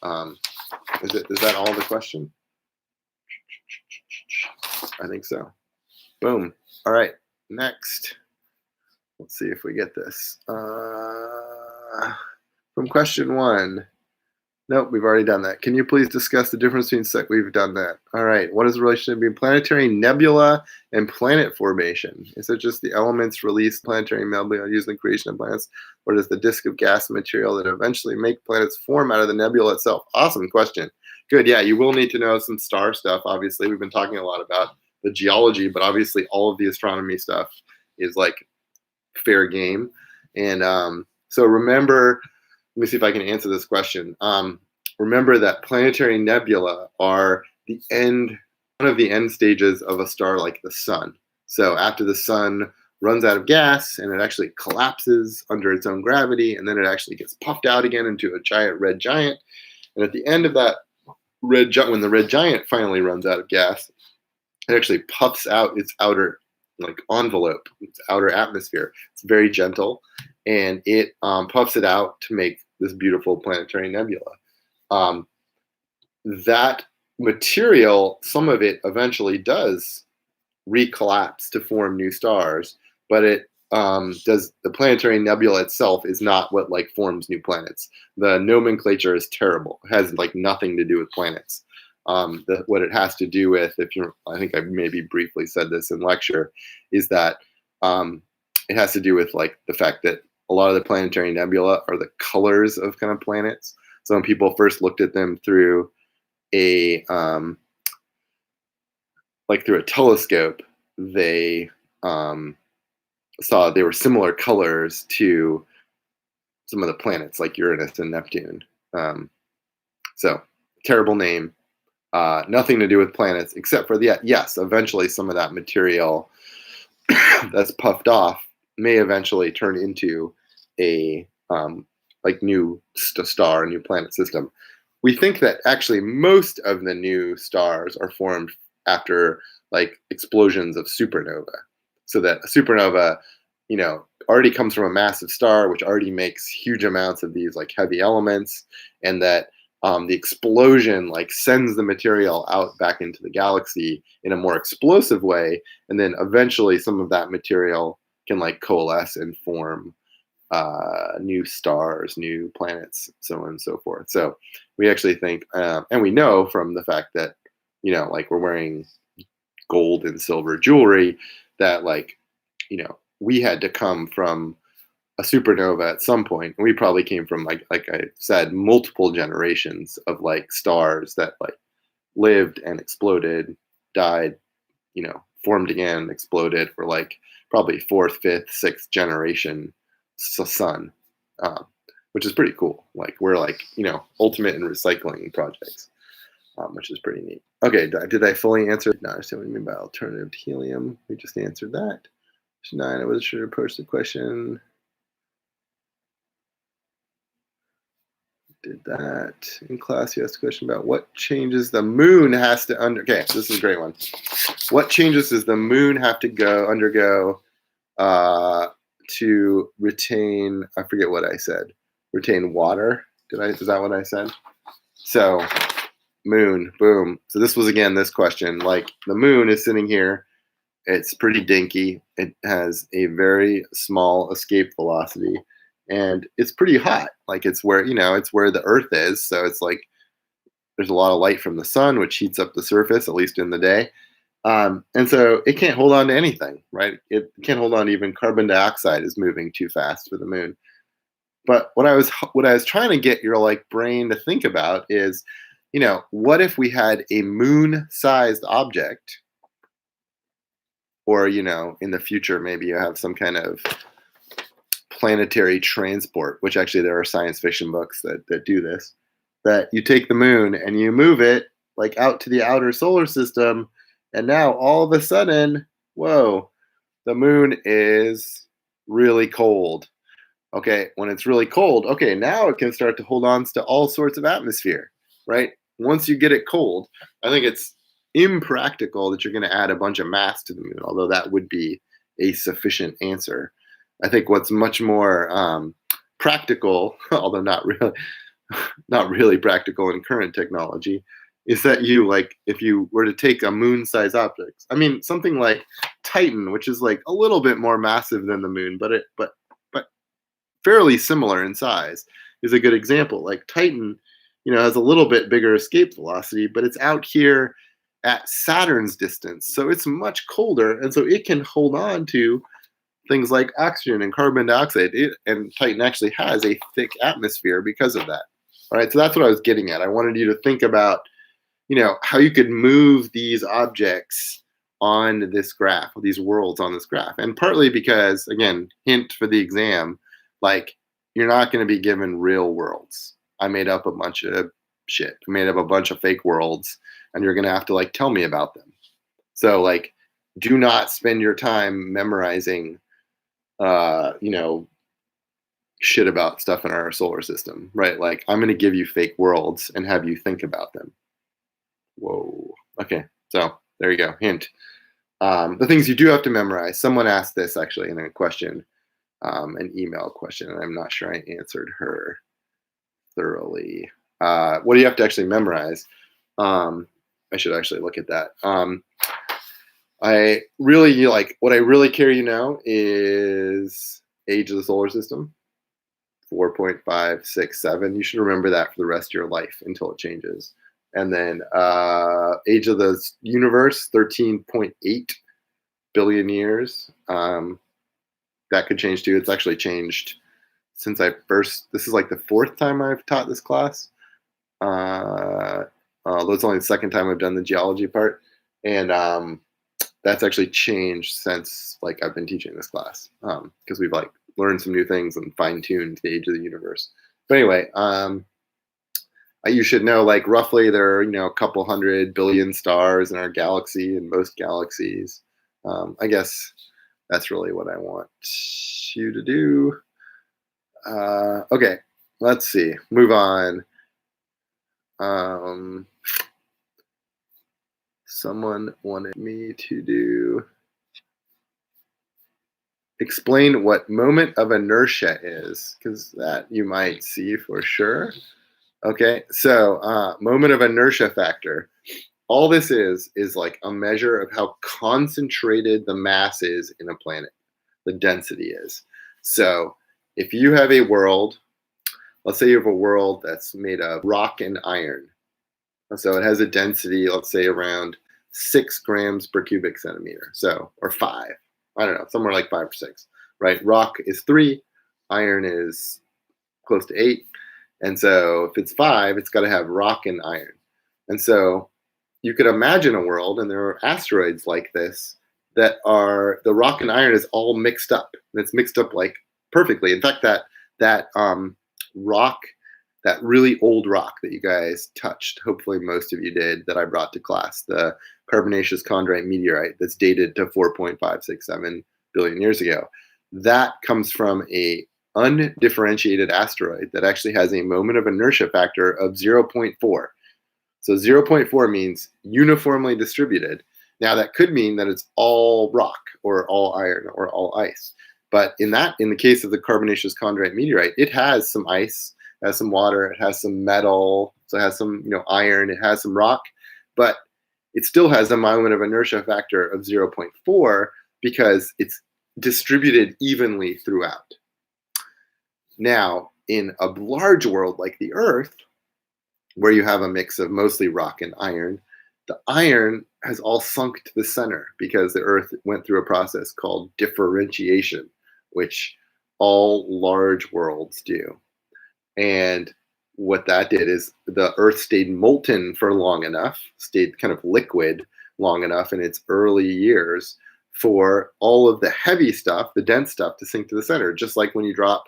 Is that all the question? I think so. Boom. All right. Next. Let's see if we get this. From question 1. Nope, we've already done that. Can you please discuss the difference between we've done that. All right. What is the relationship between planetary nebula and planet formation? Is it just the elements released planetary nebula used in the creation of planets, or does the disk of gas material that eventually make planets form out of the nebula itself? Awesome question. Good. Yeah, you will need to know some star stuff. Obviously, we've been talking a lot about the geology, but obviously all of the astronomy stuff is like fair game. And so remember, let me see if I can answer this question. Remember that planetary nebula are one of the end stages of a star like the sun. So after the sun runs out of gas and it actually collapses under its own gravity, and then it actually gets puffed out again into a giant red giant. And at the end of that when the red giant finally runs out of gas, it actually puffs out its outer envelope, its outer atmosphere. It's very gentle, and it puffs it out to make this beautiful planetary nebula. That material, some of it eventually does recollapse to form new stars, but the planetary nebula itself is not what forms new planets. The nomenclature is terrible. It has nothing to do with planets. What it has to do with, I think I maybe briefly said this in lecture, is that it has to do with the fact that a lot of the planetary nebula are the colors of kind of planets. So when people first looked at them through a telescope, they saw they were similar colors to some of the planets like Uranus and Neptune. So terrible name. Nothing to do with planets, except for yes, eventually some of that material that's puffed off may eventually turn into a new star, a new planet system. We think that actually most of the new stars are formed after explosions of supernova. So that a supernova, already comes from a massive star, which already makes huge amounts of these heavy elements, and that the explosion sends the material out back into the galaxy in a more explosive way, and then eventually some of that material can coalesce and form new stars, new planets, so on and so forth. So we actually think, and we know from the fact that we're wearing gold and silver jewelry, that we had to come from a supernova at some point, and we probably came from like I said, multiple generations of stars that lived and exploded, died, formed again, exploded. We're probably fourth, fifth, sixth generation sun, which is pretty cool. We're ultimate in recycling projects, which is pretty neat. Okay, did I fully answer? No, I understand what you mean by alternative to helium. We just answered that. 9, I wasn't sure to approach the question. Did that in class. You asked a question about what changes the moon has to okay, this is a great one. What changes does the moon have to undergo to retain, I forget what I said, retain water? Is that what I said? So moon, boom. So this was again this question. The moon is sitting here. It's pretty dinky. It has a very small escape velocity, and it's pretty hot. It's where it's where the Earth is. So it's there's a lot of light from the sun, which heats up the surface, at least in the day. And so it can't hold on to anything, right? It can't hold on to even carbon dioxide is moving too fast for the moon. But what I was trying to get your brain to think about is, what if we had a moon-sized object, or in the future maybe you have some kind of planetary transport, which actually there are science fiction books that do this, that you take the moon and you move it out to the outer solar system, and now all of a sudden, whoa, the moon is really cold. Okay, when it's really cold, okay, now it can start to hold on to all sorts of atmosphere, right? Once you get it cold, I think it's impractical that you're going to add a bunch of mass to the moon, although that would be a sufficient answer. I think what's much more practical, although not really practical in current technology, is that if you were to take a moon-sized object, I mean, something like Titan, which is like a little bit more massive than the moon, but fairly similar in size, is a good example. Like Titan, has a little bit bigger escape velocity, but it's out here at Saturn's distance, so it's much colder, and so it can hold on to things like oxygen and carbon dioxide. And Titan actually has a thick atmosphere because of that. All right, so that's what I was getting at. I wanted you to think about, how you could move these objects on this graph, these worlds on this graph. And partly because, again, hint for the exam, like you're not going to be given real worlds. I made up a bunch of shit. I made up a bunch of fake worlds, and you're going to have to tell me about them. So do not spend your time memorizing, shit about stuff in our solar system, right? Like I'm going to give you fake worlds and have you think about them. Whoa. Okay. So there you go. Hint. The things you do have to memorize. Someone asked this actually in a question, an email question, and I'm not sure I answered her thoroughly. What do you have to actually memorize? I should actually look at that. I really what I really care is age of the solar system, 4.567. You should remember that for the rest of your life until it changes. And then age of the universe, 13.8 billion years. That could change too. It's actually changed since this is the fourth time I've taught this class. Although it's only the second time I've done the geology part. And that's actually changed since I've been teaching this class, because we've learned some new things and fine-tuned the age of the universe. But anyway, you should know roughly there are a couple 100 billion stars in our galaxy, and most galaxies. I guess that's really what I want you to do. Okay, let's see. Move on. Someone wanted me to explain what moment of inertia is, because that you might see for sure. Okay, so moment of inertia factor. All this is a measure of how concentrated the mass is in a planet, the density is. So if you have a world, let's say you have a world that's made of rock and iron. So it has a density, let's say around 6 grams per cubic centimeter. So, or 5, I don't know, somewhere like 5 or 6, right? Rock is 3, iron is close to 8. And so if it's 5, it's got to have rock and iron. And so you could imagine a world, and there are asteroids like this that are, the rock and iron is all mixed up. And it's mixed up perfectly. In fact, that rock, that really old rock that you guys touched, hopefully most of you did, that I brought to class, the carbonaceous chondrite meteorite that's dated to 4.567 billion years ago, that comes from a undifferentiated asteroid that actually has a moment of inertia factor of 0.4. So 0.4 means uniformly distributed. Now that could mean that it's all rock or all iron or all ice. But in the case of the carbonaceous chondrite meteorite, it has some ice, it has some water, it has some metal, so it has some iron, it has some rock, but it still has a moment of inertia factor of 0.4 because it's distributed evenly throughout. Now, in a large world like the Earth, where you have a mix of mostly rock and iron, the iron has all sunk to the center because the Earth went through a process called differentiation, which all large worlds do. And what that did is the Earth stayed molten for long enough, stayed kind of liquid long enough in its early years for all of the heavy stuff, the dense stuff, to sink to the center. Just like when you drop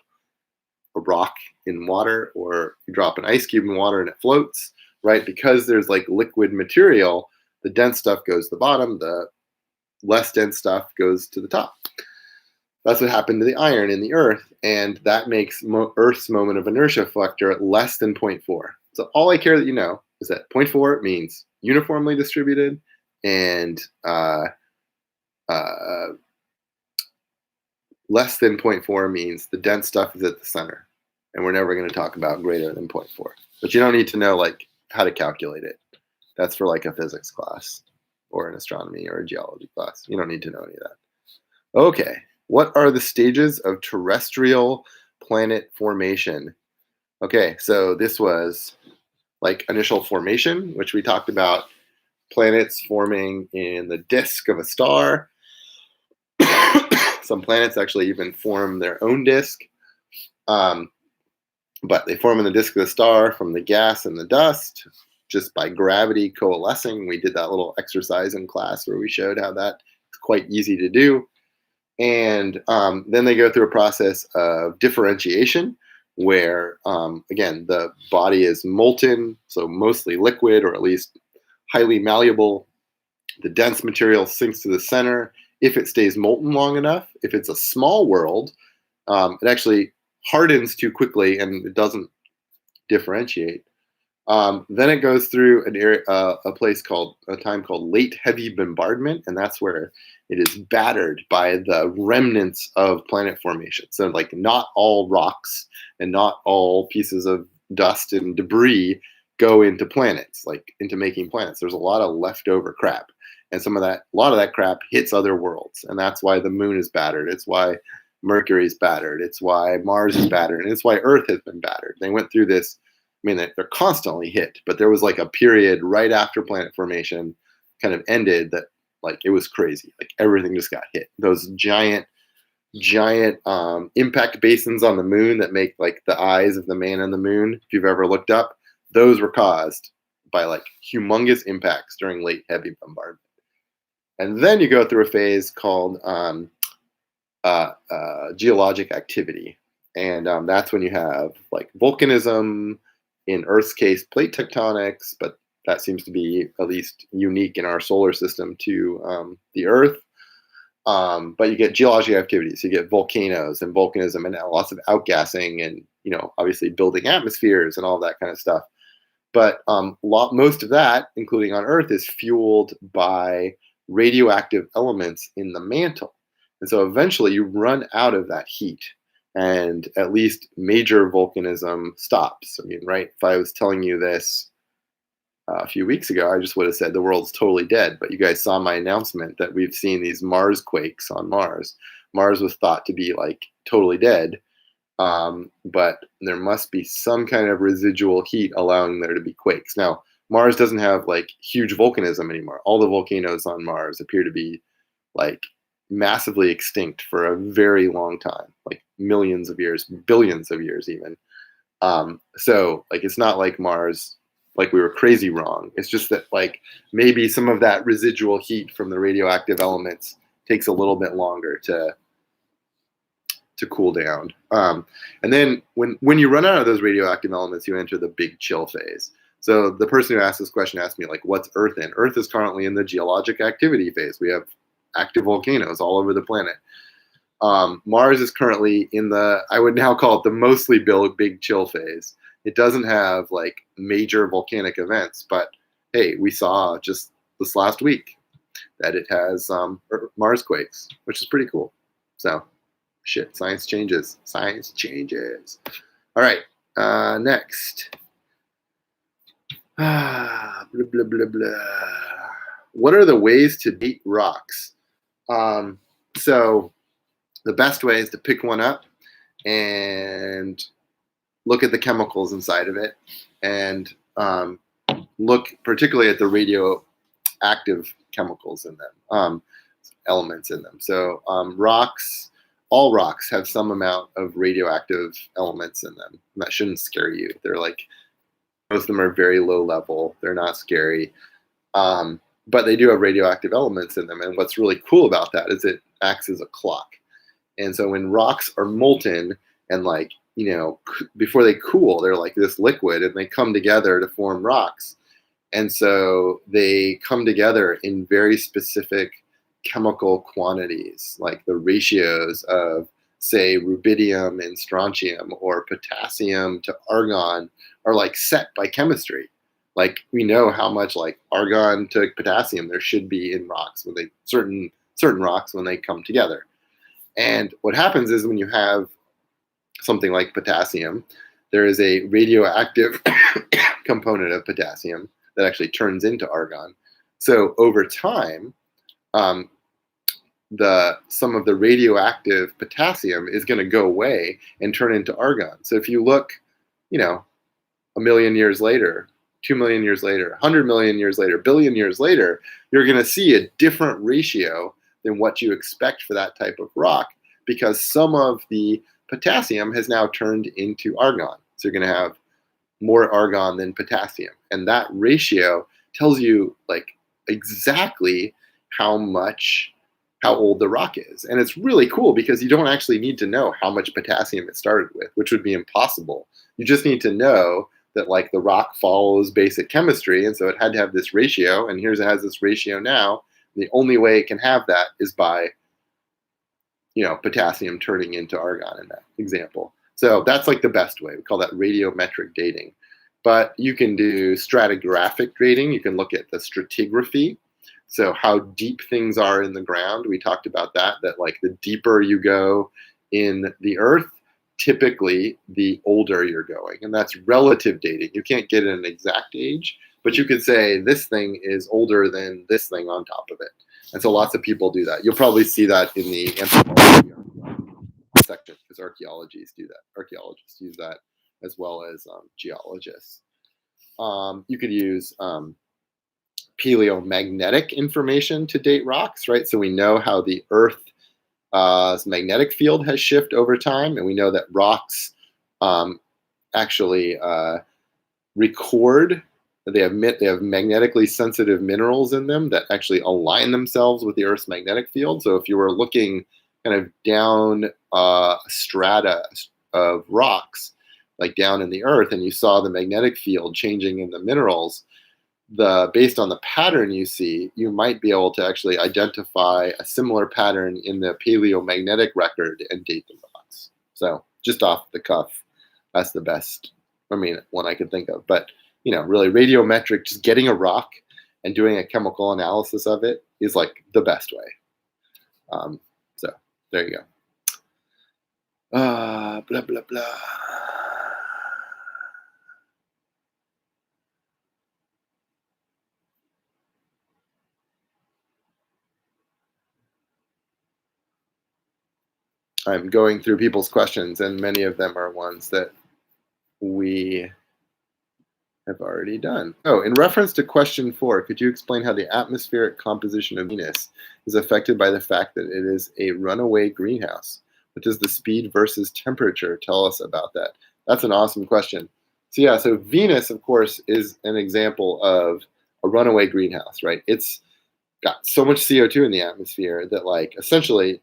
a rock in water or you drop an ice cube in water and it floats, right? Because there's liquid material, the dense stuff goes to the bottom, the less dense stuff goes to the top. That's what happened to the iron in the Earth, and that makes Earth's moment of inertia factor less than 0.4. So all I care that you know is that 0.4 means uniformly distributed, and less than 0.4 means the dense stuff is at the center, and we're never going to talk about greater than 0.4. But you don't need to know how to calculate it. That's for like a physics class or an astronomy or a geology class. You don't need to know any of that. Okay, what are the stages of terrestrial planet formation? Okay, so this was like initial formation, which we talked about planets forming in the disk of a star. Some planets actually even form their own disk, but they form in the disk of the star from the gas and the dust just by gravity coalescing. We did that little exercise in class where we showed how that's quite easy to do. And then they go through a process of differentiation where, again, the body is molten, so mostly liquid or at least highly malleable. The dense material sinks to the center if it stays molten long enough. If it's a small world, it actually hardens too quickly and it doesn't differentiate. Then it goes through an area, a time called late heavy bombardment, and that's where it is battered by the remnants of planet formation. So, like, not all rocks and not all pieces of dust and debris go into planets, like into making planets. There's a lot of leftover crap, and a lot of that crap hits other worlds, and that's why the moon is battered. It's why Mercury is battered. It's why Mars is battered, and it's why Earth has been battered. They went through this. I mean, they're constantly hit, but there was like a period right after planet formation kind of ended that, like, it was crazy. Like, everything just got hit. Those giant impact basins on the moon that make like the eyes of the man on the moon, if you've ever looked up, those were caused by like humongous impacts during late heavy bombardment. And then you go through a phase called geologic activity. And that's when you have like volcanism, in Earth's case, plate tectonics, but that seems to be at least unique in our solar system to the Earth. But you get geologic activities, you get volcanoes and volcanism and lots of outgassing and, obviously building atmospheres and all that kind of stuff. But most of that, including on Earth, is fueled by radioactive elements in the mantle. And so eventually you run out of that heat and at least major volcanism stops. I mean, right? If I was telling you this a few weeks ago, I just would have said the world's totally dead. But you guys saw my announcement that we've seen these Mars quakes on Mars. Mars was thought to be like totally dead, but there must be some kind of residual heat allowing there to be quakes. Now, Mars doesn't have like huge volcanism anymore. All the volcanoes on Mars appear to be like massively extinct for a very long time, like millions of years, billions of years even. So like, it's not like Mars, like we were crazy wrong. It's just that like maybe some of that residual heat from the radioactive elements takes a little bit longer to cool down. And then when you run out of those radioactive elements, you enter the big chill phase. So the person who asked this question asked me, like, what's Earth in? Earth is currently in the geologic activity phase. We have active volcanoes all over the planet. Mars is currently in the, I would now call it the mostly big chill phase. It doesn't have like major volcanic events, but hey, we saw just this last week that it has Mars quakes, which is pretty cool. So shit, science changes. Science changes. All right, next. Blah, blah, blah, blah. What are the ways to date rocks? So the best way is to pick one up and look at the chemicals inside of it, and look particularly at the radioactive chemicals in them, elements in them. So rocks, all rocks have some amount of radioactive elements in them. That shouldn't scare you. They're like, most of them are very low level. They're not scary. But they do have radioactive elements in them. And what's really cool about that is it acts as a clock. And so when rocks are molten and like, before they cool, they're like this liquid and they come together to form rocks. And so they come together in very specific chemical quantities, like the ratios of, say, rubidium and strontium or potassium to argon are like set by chemistry. Like, we know how much like argon to potassium there should be in rocks when they certain rocks when they come together. And what happens is when you have something like potassium, there is a radioactive component of potassium, that actually turns into argon. So over time, some of the radioactive potassium is going to go away and turn into argon. So if you look, a million years later, 2 million years later, 100 million years later, billion years later, you're going to see a different ratio than what you expect for that type of rock, because some of the potassium has now turned into argon. So you're going to have more argon than potassium. And that ratio tells you exactly how old the rock is. And it's really cool because you don't actually need to know how much potassium it started with, which would be impossible. You just need to know that the rock follows basic chemistry, and so it had to have this ratio, and it has this ratio now. The only way it can have that is by potassium turning into argon in that example. So that's the best way. We call that radiometric dating. But you can do stratigraphic dating. You can look at the stratigraphy, so how deep things are in the ground. We talked about that the deeper you go in the earth, typically the older you're going. And that's relative dating. You can't get an exact age, but you could say this thing is older than this thing on top of it. And so lots of people do that. You'll probably see that in the anthropology section, because archaeologists use that as well as geologists. You could use paleomagnetic information to date rocks, right? So we know how the Earth's magnetic field has shifted over time, and we know that rocks actually record. They have magnetically sensitive minerals in them that actually align themselves with the Earth's magnetic field. So if you were looking kind of down a strata of rocks, down in the Earth, and you saw the magnetic field changing in the minerals, based on the pattern you see, you might be able to actually identify a similar pattern in the paleomagnetic record and date the rocks. So just off the cuff, that's the best, one I could think of. But really radiometric, just getting a rock and doing a chemical analysis of it is the best way. So there you go. Blah, blah, blah. I'm going through people's questions, and many of them are ones that we have already done. Oh, in reference to question 4, could you explain how the atmospheric composition of Venus is affected by the fact that it is a runaway greenhouse? What does the speed versus temperature tell us about that? That's an awesome question. So Venus, of course, is an example of a runaway greenhouse, right? It's got so much CO2 in the atmosphere that essentially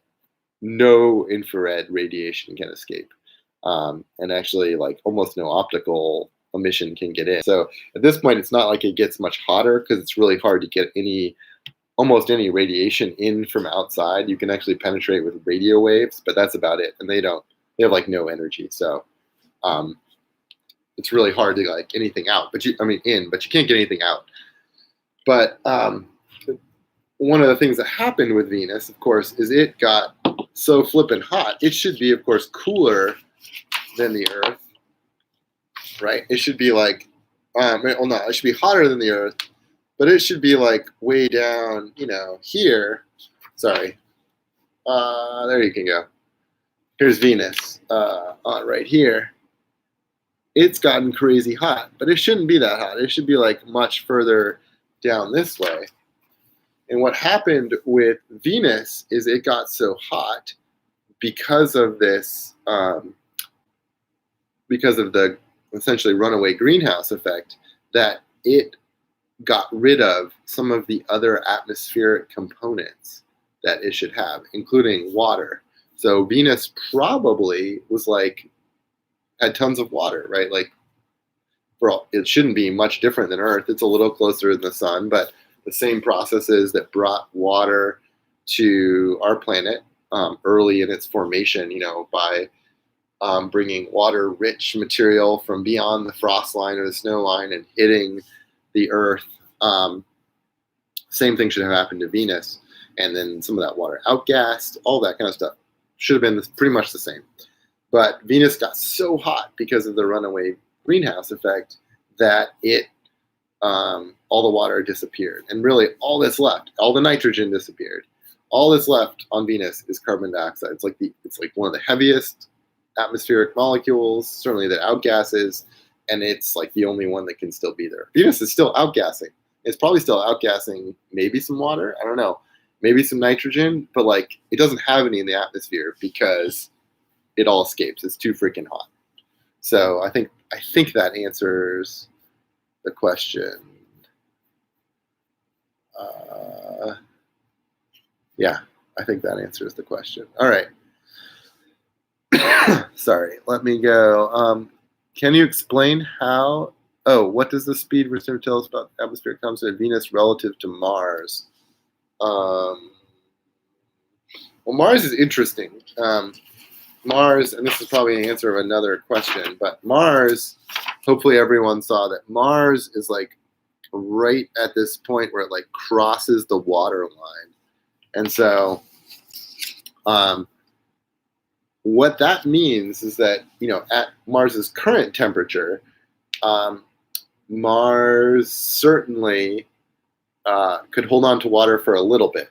no infrared radiation can escape, and actually almost no optical emission can get in. So at this point, it's not like it gets much hotter, because it's really hard to get almost any radiation in from outside. You can actually penetrate with radio waves, but that's about it. And they have no energy. So it's really hard to get anything out, but you can't get anything out. But one of the things that happened with Venus, of course, is it got so flippin' hot. It should be, of course, cooler than the Earth, right? It should be it should be hotter than the Earth, but it should be way down, here. Sorry. There you can go. Here's Venus, right here. It's gotten crazy hot, but it shouldn't be that hot. It should be much further down this way. And what happened with Venus is it got so hot because of this, because of the essentially runaway greenhouse effect, that it got rid of some of the other atmospheric components that it should have, including water. So Venus probably was had tons of water, right? It shouldn't be much different than Earth. It's a little closer to the sun, but the same processes that brought water to our planet early in its formation, by bringing water-rich material from beyond the frost line or the snow line and hitting the Earth. Same thing should have happened to Venus, and then some of that water outgassed, all that kind of stuff should have been pretty much the same. But Venus got so hot because of the runaway greenhouse effect that it all the water disappeared. And really, all that's left, all the nitrogen disappeared. All that's left on Venus is carbon dioxide. It's like one of the heaviest atmospheric molecules, certainly that outgasses, and it's like the only one that can still be there. Venus is still outgassing. It's probably still outgassing maybe some water. I don't know. Maybe some nitrogen, but like it doesn't have any in the atmosphere because it all escapes. It's too freaking hot. So I think that answers the question. Yeah, I think that answers the question. All right. Sorry, let me go. Can you explain how? Oh, what does the speed research tell us about atmospheric composition of Venus relative to Mars? Well, Mars is interesting. Mars, and this is probably an answer of another question, but Mars, hopefully everyone saw that Mars is like right at this point where it like crosses the water line. And so what that means is that, at Mars's current temperature, Mars certainly could hold on to water for a little bit,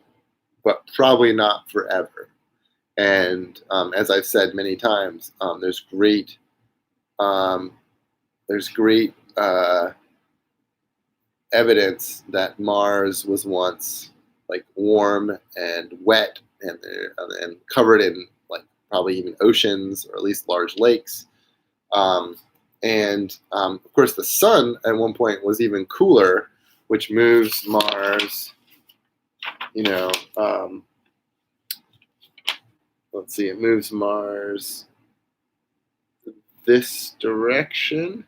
but probably not forever. And as I've said many times, there's great evidence that Mars was once like warm and wet and covered in like probably even oceans or at least large lakes. And of course, the sun at one point was even cooler, which moves Mars. Let's see, it moves Mars this direction,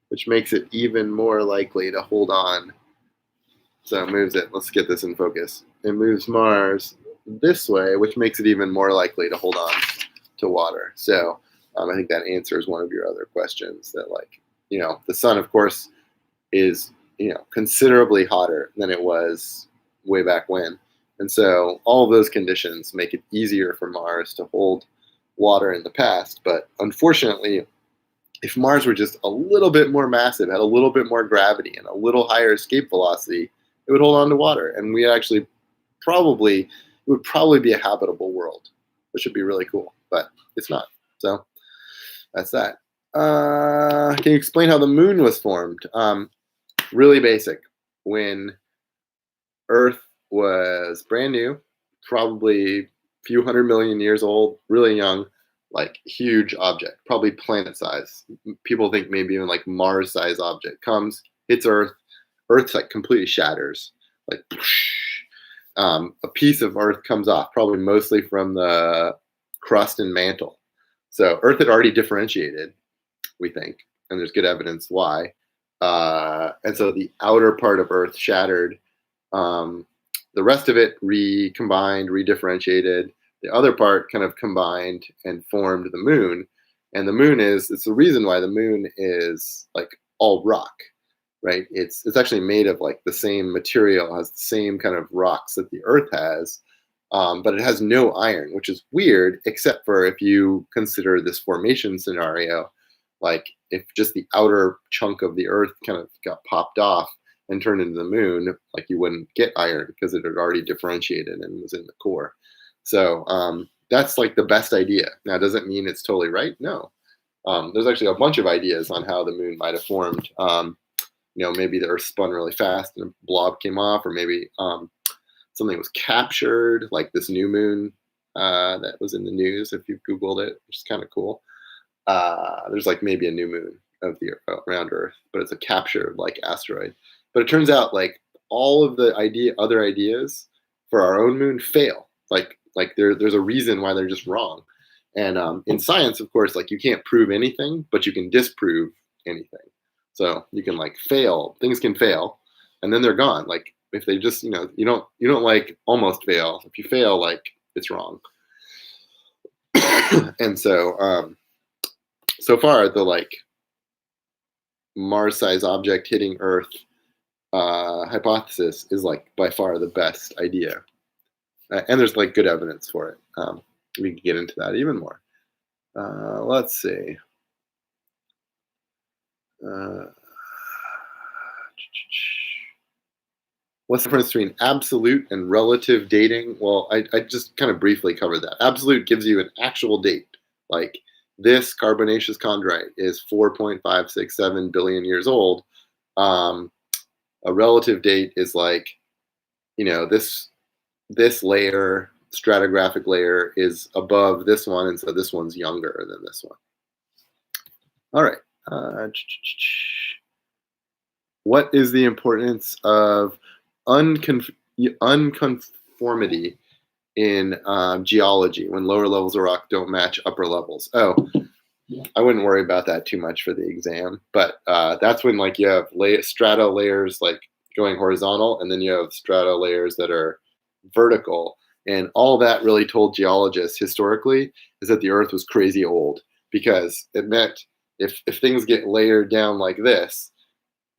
which makes it even more likely to hold on. So it moves it. Let's get this in focus. It moves Mars this way, which makes it even more likely to hold on to water. So I think that answers one of your other questions. That the sun, of course, is considerably hotter than it was way back when. And so all of those conditions make it easier for Mars to hold water in the past. But unfortunately, if Mars were just a little bit more massive, had a little bit more gravity and a little higher escape velocity, it would hold on to water. And it would probably be a habitable world, which would be really cool. But it's not. So that's that. Can you explain how the moon was formed? Really basic. When Earth was brand new, probably a few 100 million years old, really young, like huge object, probably planet size. People think maybe even like Mars size object comes, hits Earth. Earth like completely shatters. Like a piece of Earth comes off, probably mostly from the crust and mantle. So Earth had already differentiated, we think, and there's good evidence why. And so the outer part of Earth shattered. The rest of it recombined, redifferentiated. The other part kind of combined and formed the moon. And the moon it's the reason why the moon is like all rock, right? It's actually made of like the same material, has the same kind of rocks that the Earth has, but it has no iron, which is weird, except for if you consider this formation scenario, like if just the outer chunk of the Earth kind of got popped off and turned into the moon, like you wouldn't get iron because it had already differentiated and was in the core. So that's like the best idea. Now, does it mean it's totally right? No. There's actually a bunch of ideas on how the moon might have formed. Maybe the Earth spun really fast and a blob came off, or maybe something was captured, like this new moon that was in the news if you've Googled it, which is kind of cool. There's like maybe a new moon of the around Earth, but it's a captured like asteroid. But it turns out like all of the other ideas for our own moon fail. Like there's a reason why they're just wrong. And in science, of course, like you can't prove anything, but you can disprove anything. So you can like fail, things can fail, and then they're gone. Like if they just, you don't like almost fail. If you fail, like it's wrong. And so so far the like Mars-sized object hitting Earth hypothesis is like by far the best idea. And there's like good evidence for it. We can get into that even more. Let's see. What's the difference between absolute and relative dating? Well, I just kind of briefly covered that. Absolute gives you an actual date. Like this carbonaceous chondrite is 4.567 billion years old. Um, a relative date is like, this layer, stratigraphic layer, is above this one, and so this one's younger than this one. All right. What is the importance of unconformity in geology when lower levels of rock don't match upper levels? Oh, I wouldn't worry about that too much for the exam, but that's when like you have strata layers like going horizontal, and then you have strata layers that are vertical. And all that really told geologists historically is that the Earth was crazy old, because it meant if things get layered down like this,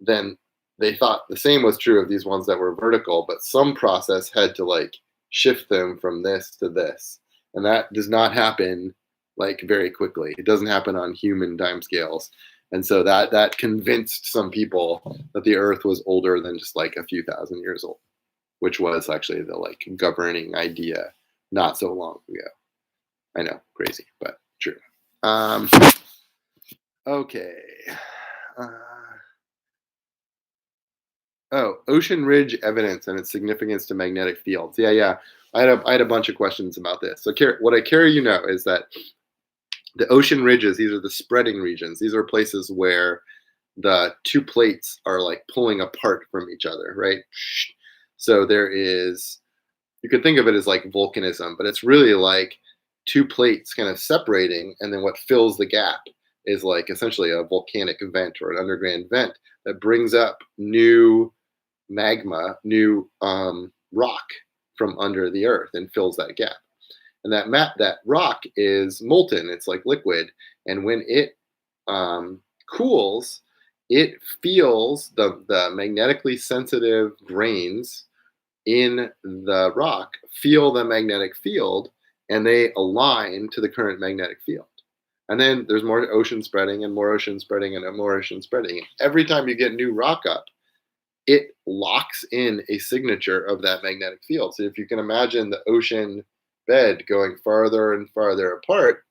then they thought the same was true of these ones that were vertical, but some process had to like shift them from this to this. And that does not happen like very quickly. It doesn't happen on human timescales. And so that convinced some people that the Earth was older than just like a few thousand years old, which was actually the like governing idea not so long ago. I know, crazy, but true. Okay. Ocean ridge evidence and its significance to magnetic fields. Yeah. I had a bunch of questions about this. So what I care you know is that the ocean ridges, these are the spreading regions. These are places where the two plates are like pulling apart from each other, right? So you could think of it as like volcanism, but it's really like two plates kind of separating, and then what fills the gap is like essentially a volcanic vent or an underground vent that brings up new magma, new rock from under the earth and fills that gap. And that rock is molten; it's like liquid, and when it cools, it feels the magnetically sensitive grains in the rock feel the magnetic field, and they align to the current magnetic field. And then there's more ocean spreading and more ocean spreading and more ocean spreading. Every time you get new rock up, it locks in a signature of that magnetic field. So if you can imagine the ocean bed going farther and farther apart,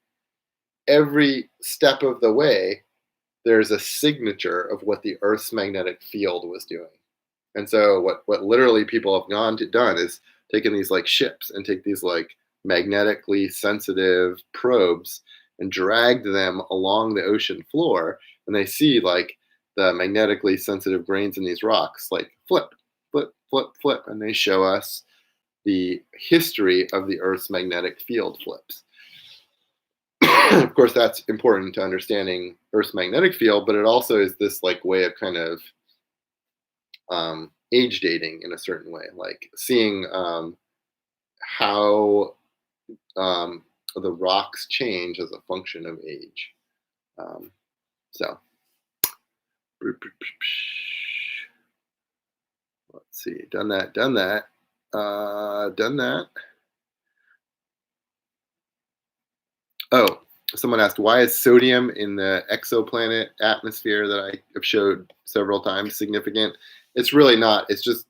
every step of the way, there's a signature of what the Earth's magnetic field was doing. And so what literally people have done is taken these like ships and take these like magnetically sensitive probes and dragged them along the ocean floor, and they see like the magnetically sensitive grains in these rocks like flip, flip, flip, flip, and they show us the history of the Earth's magnetic field flips. Of course, that's important to understanding Earth's magnetic field, but it also is this like way of kind of age dating in a certain way, like seeing how the rocks change as a function of age. So let's see, done that. Oh, someone asked, why is sodium in the exoplanet atmosphere that I have showed several times significant? It's really not. It's just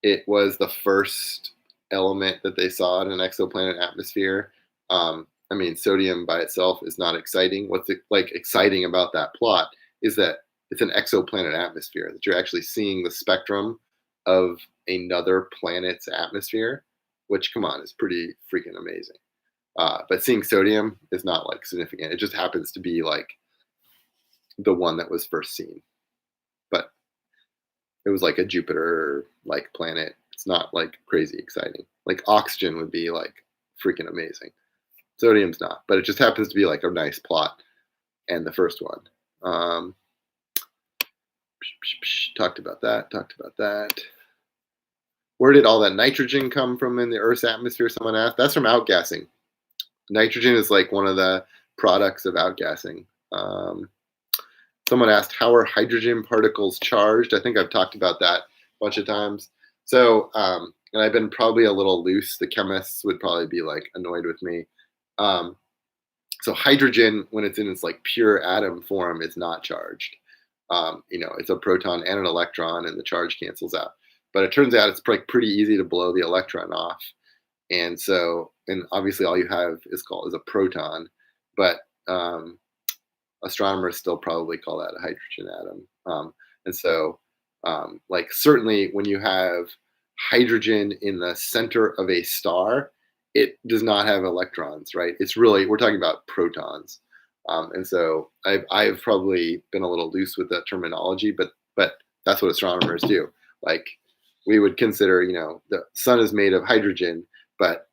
it was the first element that they saw in an exoplanet atmosphere. I mean, sodium by itself is not exciting. What's exciting about that plot is that it's an exoplanet atmosphere, that you're actually seeing the spectrum of another planet's atmosphere, which, come on, is pretty freaking amazing. But seeing sodium is not like significant. It just happens to be like the one that was first seen. But it was like a Jupiter-like planet. It's not like crazy exciting. Like oxygen would be like freaking amazing. Sodium's not, but it just happens to be like a nice plot. And the first one. Talked about that. Where did all that nitrogen come from in the Earth's atmosphere? Someone asked. That's from outgassing. Nitrogen is like one of the products of outgassing. Someone asked, how are hydrogen particles charged? I think I've talked about that a bunch of times. So, and I've been probably a little loose. The chemists would probably be like annoyed with me. So hydrogen, when it's in its like pure atom form, is not charged. it's a proton and an electron, and the charge cancels out. But it turns out it's like pretty easy to blow the electron off, and so, and obviously all you have is a proton, but astronomers still probably call that a hydrogen atom. And so, like certainly when you have hydrogen in the center of a star, it does not have electrons, right? It's really, we're talking about protons. And so I've probably been a little loose with that terminology, but that's what astronomers do. Like we would consider, the sun is made of hydrogen, but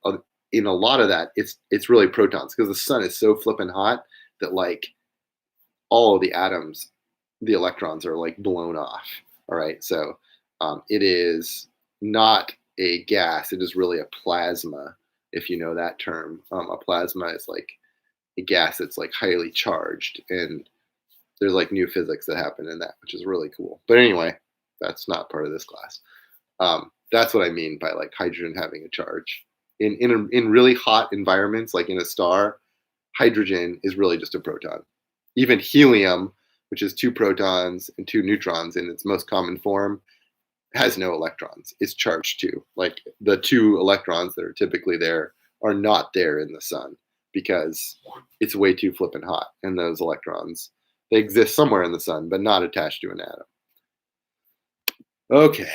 in a lot of that, it's really protons because the sun is so flippin' hot that like all of the atoms, the electrons are like blown off. All right, so it is not a gas; it is really a plasma, if you know that term. A plasma is like a gas that's like highly charged, and there's like new physics that happen in that, which is really cool. But anyway, that's not part of this class. That's what I mean by like hydrogen having a charge. In really hot environments, like in a star, hydrogen is really just a proton. Even helium, which is two protons and two neutrons in its most common form, has no electrons. It's charged too. Like the two electrons that are typically there are not there in the sun because it's way too flippin' hot. And those electrons, they exist somewhere in the sun, but not attached to an atom. Okay.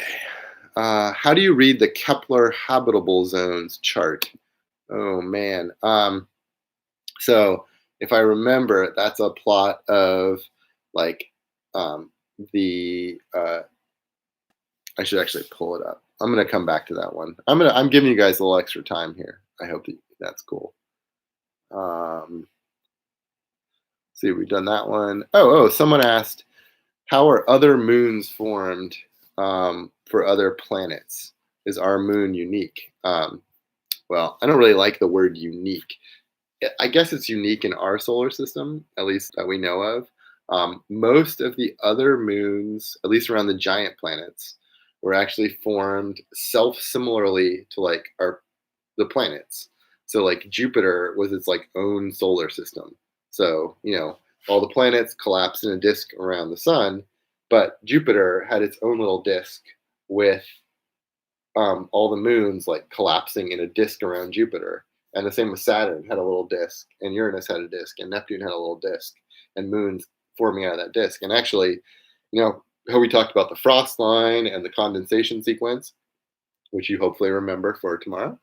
How do you read the Kepler habitable zones chart? Oh man. So if I remember, that's a plot of like the. I should actually pull it up. I'm gonna come back to that one. I'm giving you guys a little extra time here. I hope that's cool. See, we've done that one. Oh, someone asked, how are other moons formed for other planets? Is our moon unique? Well, I don't really like the word unique. I guess it's unique in our solar system, at least that we know of. Most of the other moons, at least around the giant planets, were actually formed self-similarly to like the planets. So like Jupiter was its like own solar system. So, all the planets collapsed in a disk around the sun, but Jupiter had its own little disk with all the moons like collapsing in a disk around Jupiter. And the same with Saturn had a little disk, and Uranus had a disk, and Neptune had a little disk, and moons forming out of that disk. And actually, how we talked about the frost line and the condensation sequence, which you hopefully remember for tomorrow.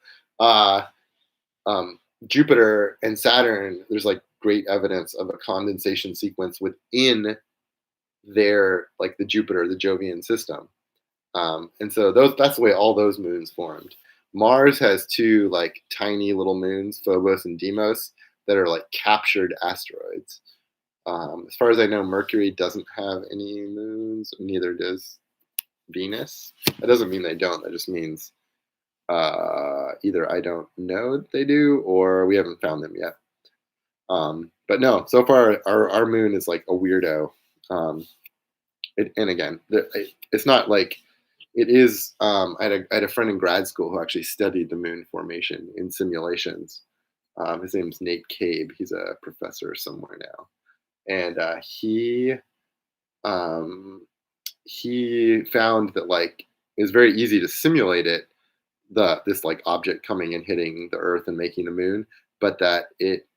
Jupiter and Saturn, there's like great evidence of a condensation sequence within their like the Jovian system. And so that's the way all those moons formed. Mars has two like tiny little moons, Phobos and Deimos, that are like captured asteroids. As far as I know, Mercury doesn't have any moons, neither does Venus. That doesn't mean they don't. That just means either I don't know that they do or we haven't found them yet. But no, so far our moon is like a weirdo. And again, it's not like it is. I had a friend in grad school who actually studied the moon formation in simulations. His name's Nate Cabe. He's a professor somewhere now, and he found that like it's very easy to simulate it, this like object coming and hitting the Earth and making the moon, but that it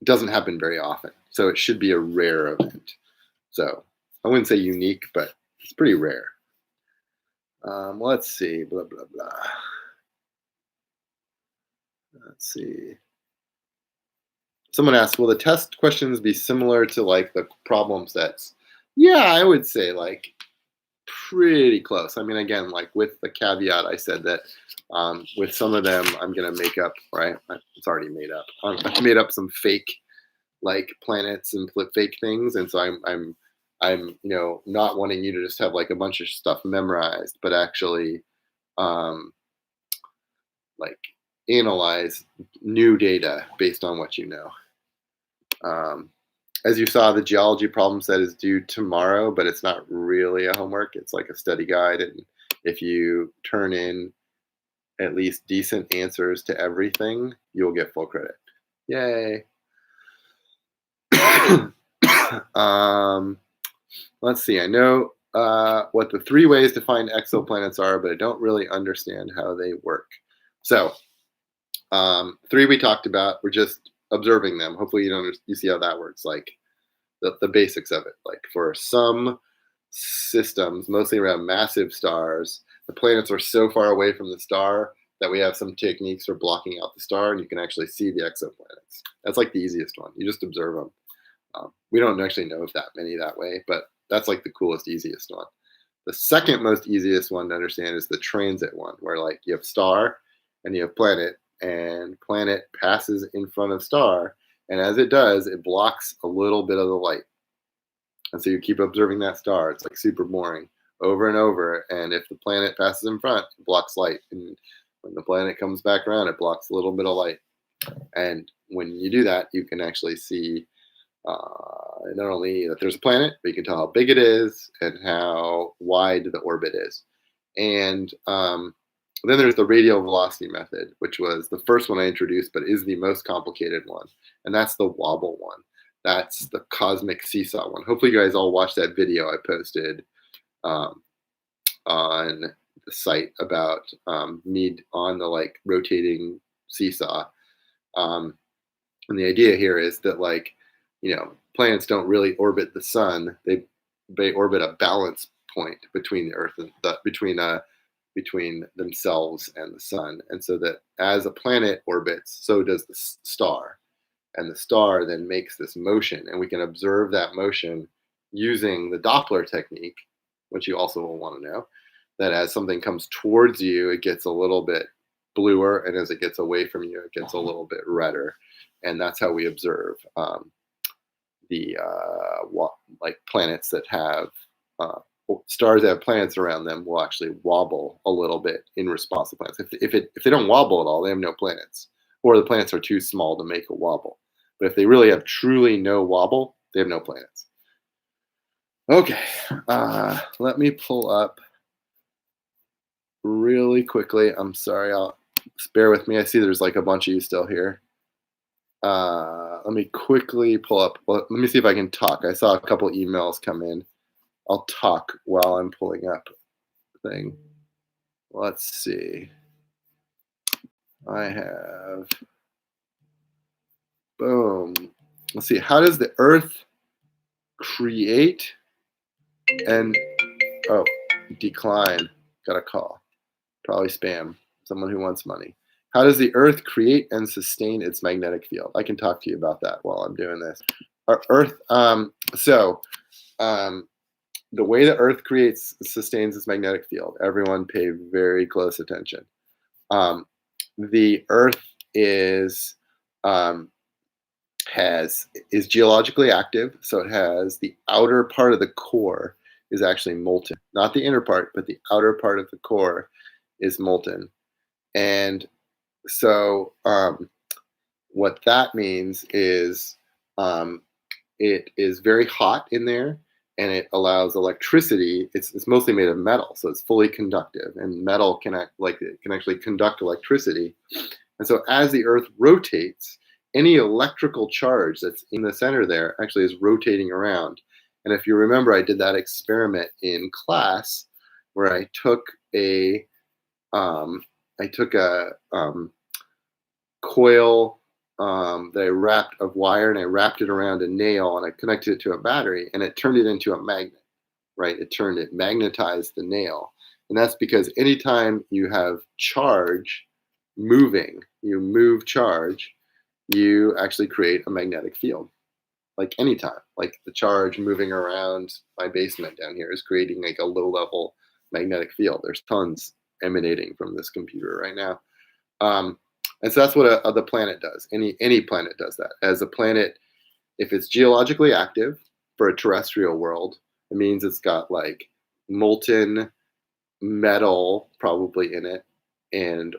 doesn't happen very often. So it should be a rare event. So I wouldn't say unique, but it's pretty rare. Let's see, blah, blah, blah. Let's see. Someone asked, will the test questions be similar to like the problem sets? Yeah, I would say like pretty close. I mean, again, like with the caveat, I said that with some of them, I'm going to make up, right? It's already made up. I've made up some fake like planets and fake things. And so I'm not wanting you to just have like a bunch of stuff memorized, but actually like analyze new data based on what you know. As you saw, the geology problem set is due tomorrow, but it's not really a homework. It's like a study guide. And if you turn in at least decent answers to everything, you'll get full credit. Yay. Let's see. I know what the 3 ways to find exoplanets are, but I don't really understand how they work. So 3 we talked about. We're just observing them. Hopefully you see how that works. Like the basics of it. Like for some systems, mostly around massive stars, the planets are so far away from the star that we have some techniques for blocking out the star, and you can actually see the exoplanets. That's like the easiest one. You just observe them. We don't actually know of that many that way, but that's like the coolest, easiest one. The second most easiest one to understand is the transit one, where like you have star and you have planet, and planet passes in front of star, and as it does, it blocks a little bit of the light. And so you keep observing that star. It's like super boring over and over. And if the planet passes in front, it blocks light. And when the planet comes back around, it blocks a little bit of light. And when you do that, you can actually see not only that there's a planet, but you can tell how big it is and how wide the orbit is. And then there's the radial velocity method, which was the first one I introduced, but is the most complicated one. And that's the wobble one. That's the cosmic seesaw one. Hopefully you guys all watched that video I posted on the site about me on the like rotating seesaw. And the idea here is that like, planets don't really orbit the sun. They orbit a balance point between the Earth and between themselves and the sun. And so that as a planet orbits, so does the star. And the star then makes this motion, and we can observe that motion using the Doppler technique, which you also will want to know, that as something comes towards you, it gets a little bit bluer, and as it gets away from you, it gets a little bit redder. And that's how we observe like planets that have stars that have planets around them will actually wobble a little bit in response to planets. If they don't wobble at all, they have no planets, or the planets are too small to make a wobble. But if they really have truly no wobble, they have no planets. Okay, let me pull up really quickly. I'm sorry, bear with me. I see there's like a bunch of you still here. Let me quickly pull up. Well, let me see if I can talk. I saw a couple emails come in. I'll talk while I'm pulling up the thing. Let's see. I have, boom. Let's see. How does the Earth create and, decline? Got a call. Probably spam. Someone who wants money. How does the Earth create and sustain its magnetic field? I can talk to you about that while I'm doing this. Our Earth, the way the Earth sustains its magnetic field, everyone pay very close attention. The Earth is geologically active, so it has the outer part of the core is actually molten, not the inner part, but the outer part of the core is molten. And so what that means is it is very hot in there, and it allows electricity. It's mostly made of metal, so it's fully conductive, and metal can actually conduct electricity. And so as the Earth rotates, any electrical charge that's in the center there actually is rotating around. And if you remember, I did that experiment in class where I took a coil that I wrapped of wire, and I wrapped it around a nail, and I connected it to a battery, and it turned it into a magnet, right? It magnetized the nail. And that's because anytime you have charge moving, you move charge, you actually create a magnetic field. Like anytime, like the charge moving around my basement down here is creating like a low level magnetic field. There's tons emanating from this computer right now. And so that's what the planet does. Any planet does that. As a planet, if it's geologically active for a terrestrial world, it means it's got like molten metal probably in it,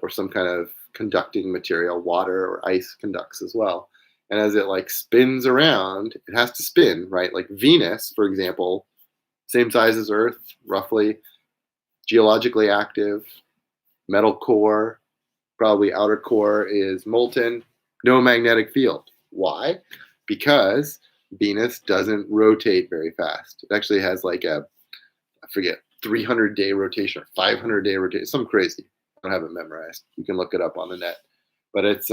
or some kind of conducting material. Water or ice conducts as well. And as it like spins around, it has to spin, right? Like Venus, for example, same size as Earth, roughly, geologically active, metal core, probably outer core is molten, no magnetic field. Why? Because Venus doesn't rotate very fast. It actually has like I forget, 300-day rotation or 500-day rotation, some crazy. I don't have it memorized. You can look it up on the net, but it's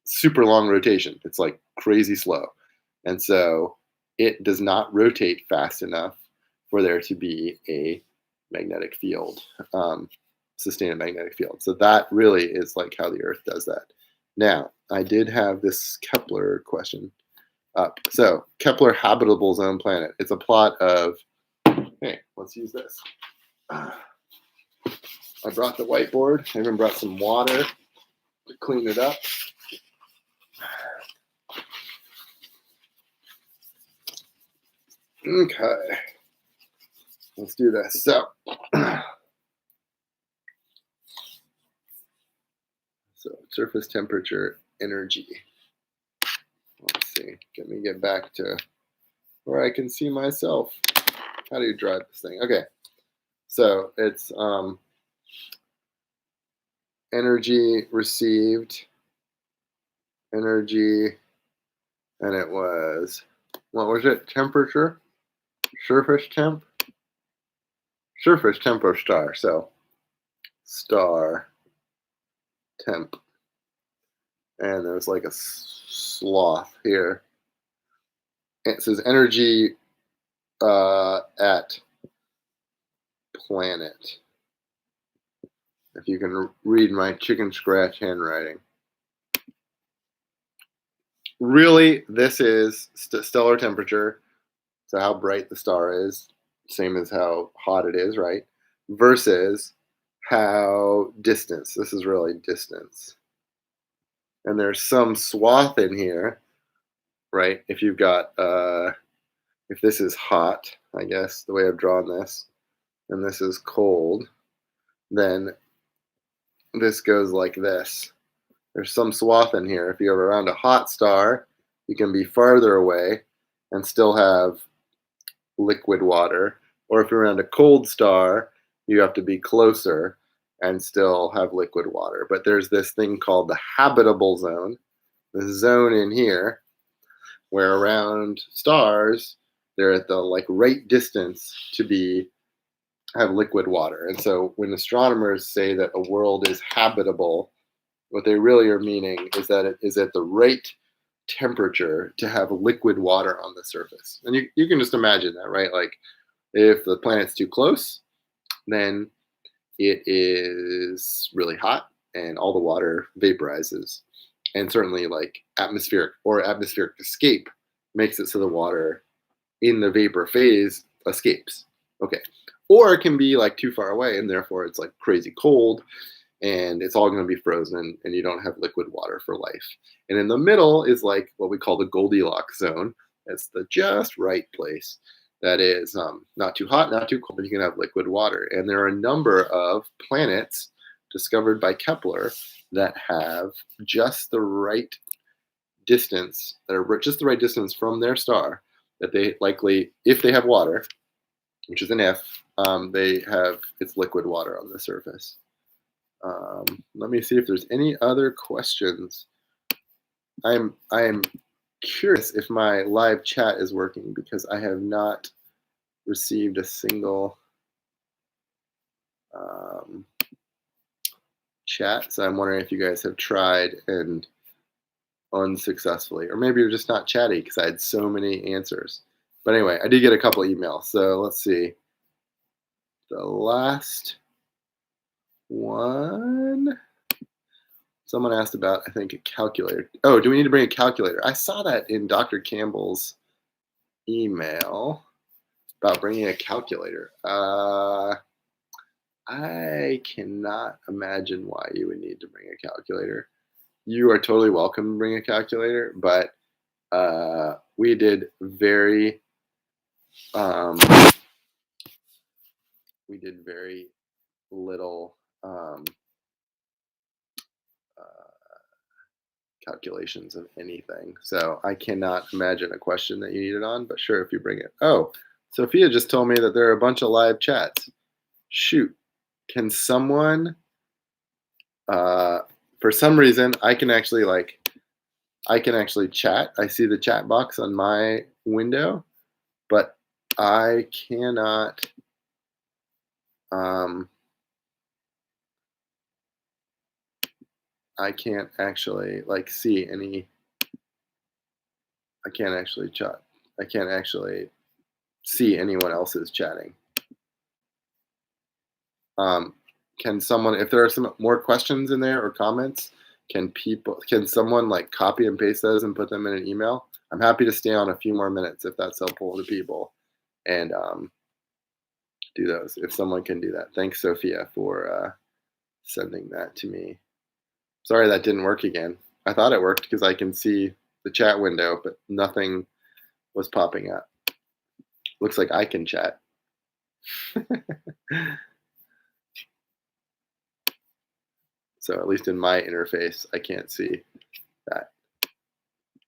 super long rotation. It's like crazy slow, and so it does not rotate fast enough for there to be a magnetic field, sustain a magnetic field. So that really is like how the Earth does that. Now, I did have this Kepler question up. So Kepler habitable zone planet. It's a plot of, hey, let's use this. I brought the whiteboard. I even brought some water to clean it up. Okay, let's do this. So surface temperature, energy. Let's see. Let me get back to where I can see myself. How do you drive this thing? Okay, so it's energy received, energy, and it was, what was it? Temperature, surface temp or star. So star temp, and there's like a sloth here. It says energy at planet. If you can read my chicken scratch handwriting. Really, this is stellar temperature, so how bright the star is, same as how hot it is, right? Versus how distance. This is really distance. And there's some swath in here, right? If you've got, if this is hot, I guess, the way I've drawn this, and this is cold, then this goes like this. There's some swath in here. If you're around a hot star, you can be farther away and still have liquid water. Or if you're around a cold star, you have to be closer and still have liquid water. But there's this thing called the habitable zone, the zone in here, where around stars, they're at the like right distance to have liquid water. And so when astronomers say that a world is habitable, what they really are meaning is that it is at the right temperature to have liquid water on the surface. And you can just imagine that, right? Like if the planet's too close, then it is really hot and all the water vaporizes. And certainly like atmospheric escape makes it so the water in the vapor phase escapes. Okay. Or it can be like too far away and therefore it's like crazy cold and it's all going to be frozen and you don't have liquid water for life. And in the middle is like what we call the Goldilocks zone. That's the just right place. That is not too hot, not too cold, but you can have liquid water. And there are a number of planets discovered by Kepler that have just the right distance, that are just the right distance from their star, that they likely, if they have water, which is an if, they have its liquid water on the surface. Let me see if there's any other questions. I am curious if my live chat is working because I have not received a single chat. So I'm wondering if you guys have tried and unsuccessfully, or maybe you're just not chatty because I had so many answers. But anyway, I did get a couple emails. So let's see. The last one, someone asked about, I think, a calculator. Oh, do we need to bring a calculator? I saw that in Dr. Campbell's email about bringing a calculator. I cannot imagine why you would need to bring a calculator. You are totally welcome to bring a calculator, but we did very little calculations of anything. So I cannot imagine a question that you need it on, but sure, if you bring it. Oh, Sophia just told me that there are a bunch of live chats. Shoot, can someone, for some reason, I can actually like, I can actually chat. I see the chat box on my window, but I cannot. Um, I can't actually like see any. I can't actually chat. I can't actually see anyone else's chatting. Um, can someone, if there are some more questions in there or comments, can someone like copy and paste those and put them in an email? I'm happy to stay on a few more minutes if that's helpful to people and do those if someone can do that. Thanks, Sophia, for sending that to me. Sorry that didn't work again. I thought it worked because I can see the chat window, but nothing was popping up. Looks like I can chat. So at least in my interface, I can't see that.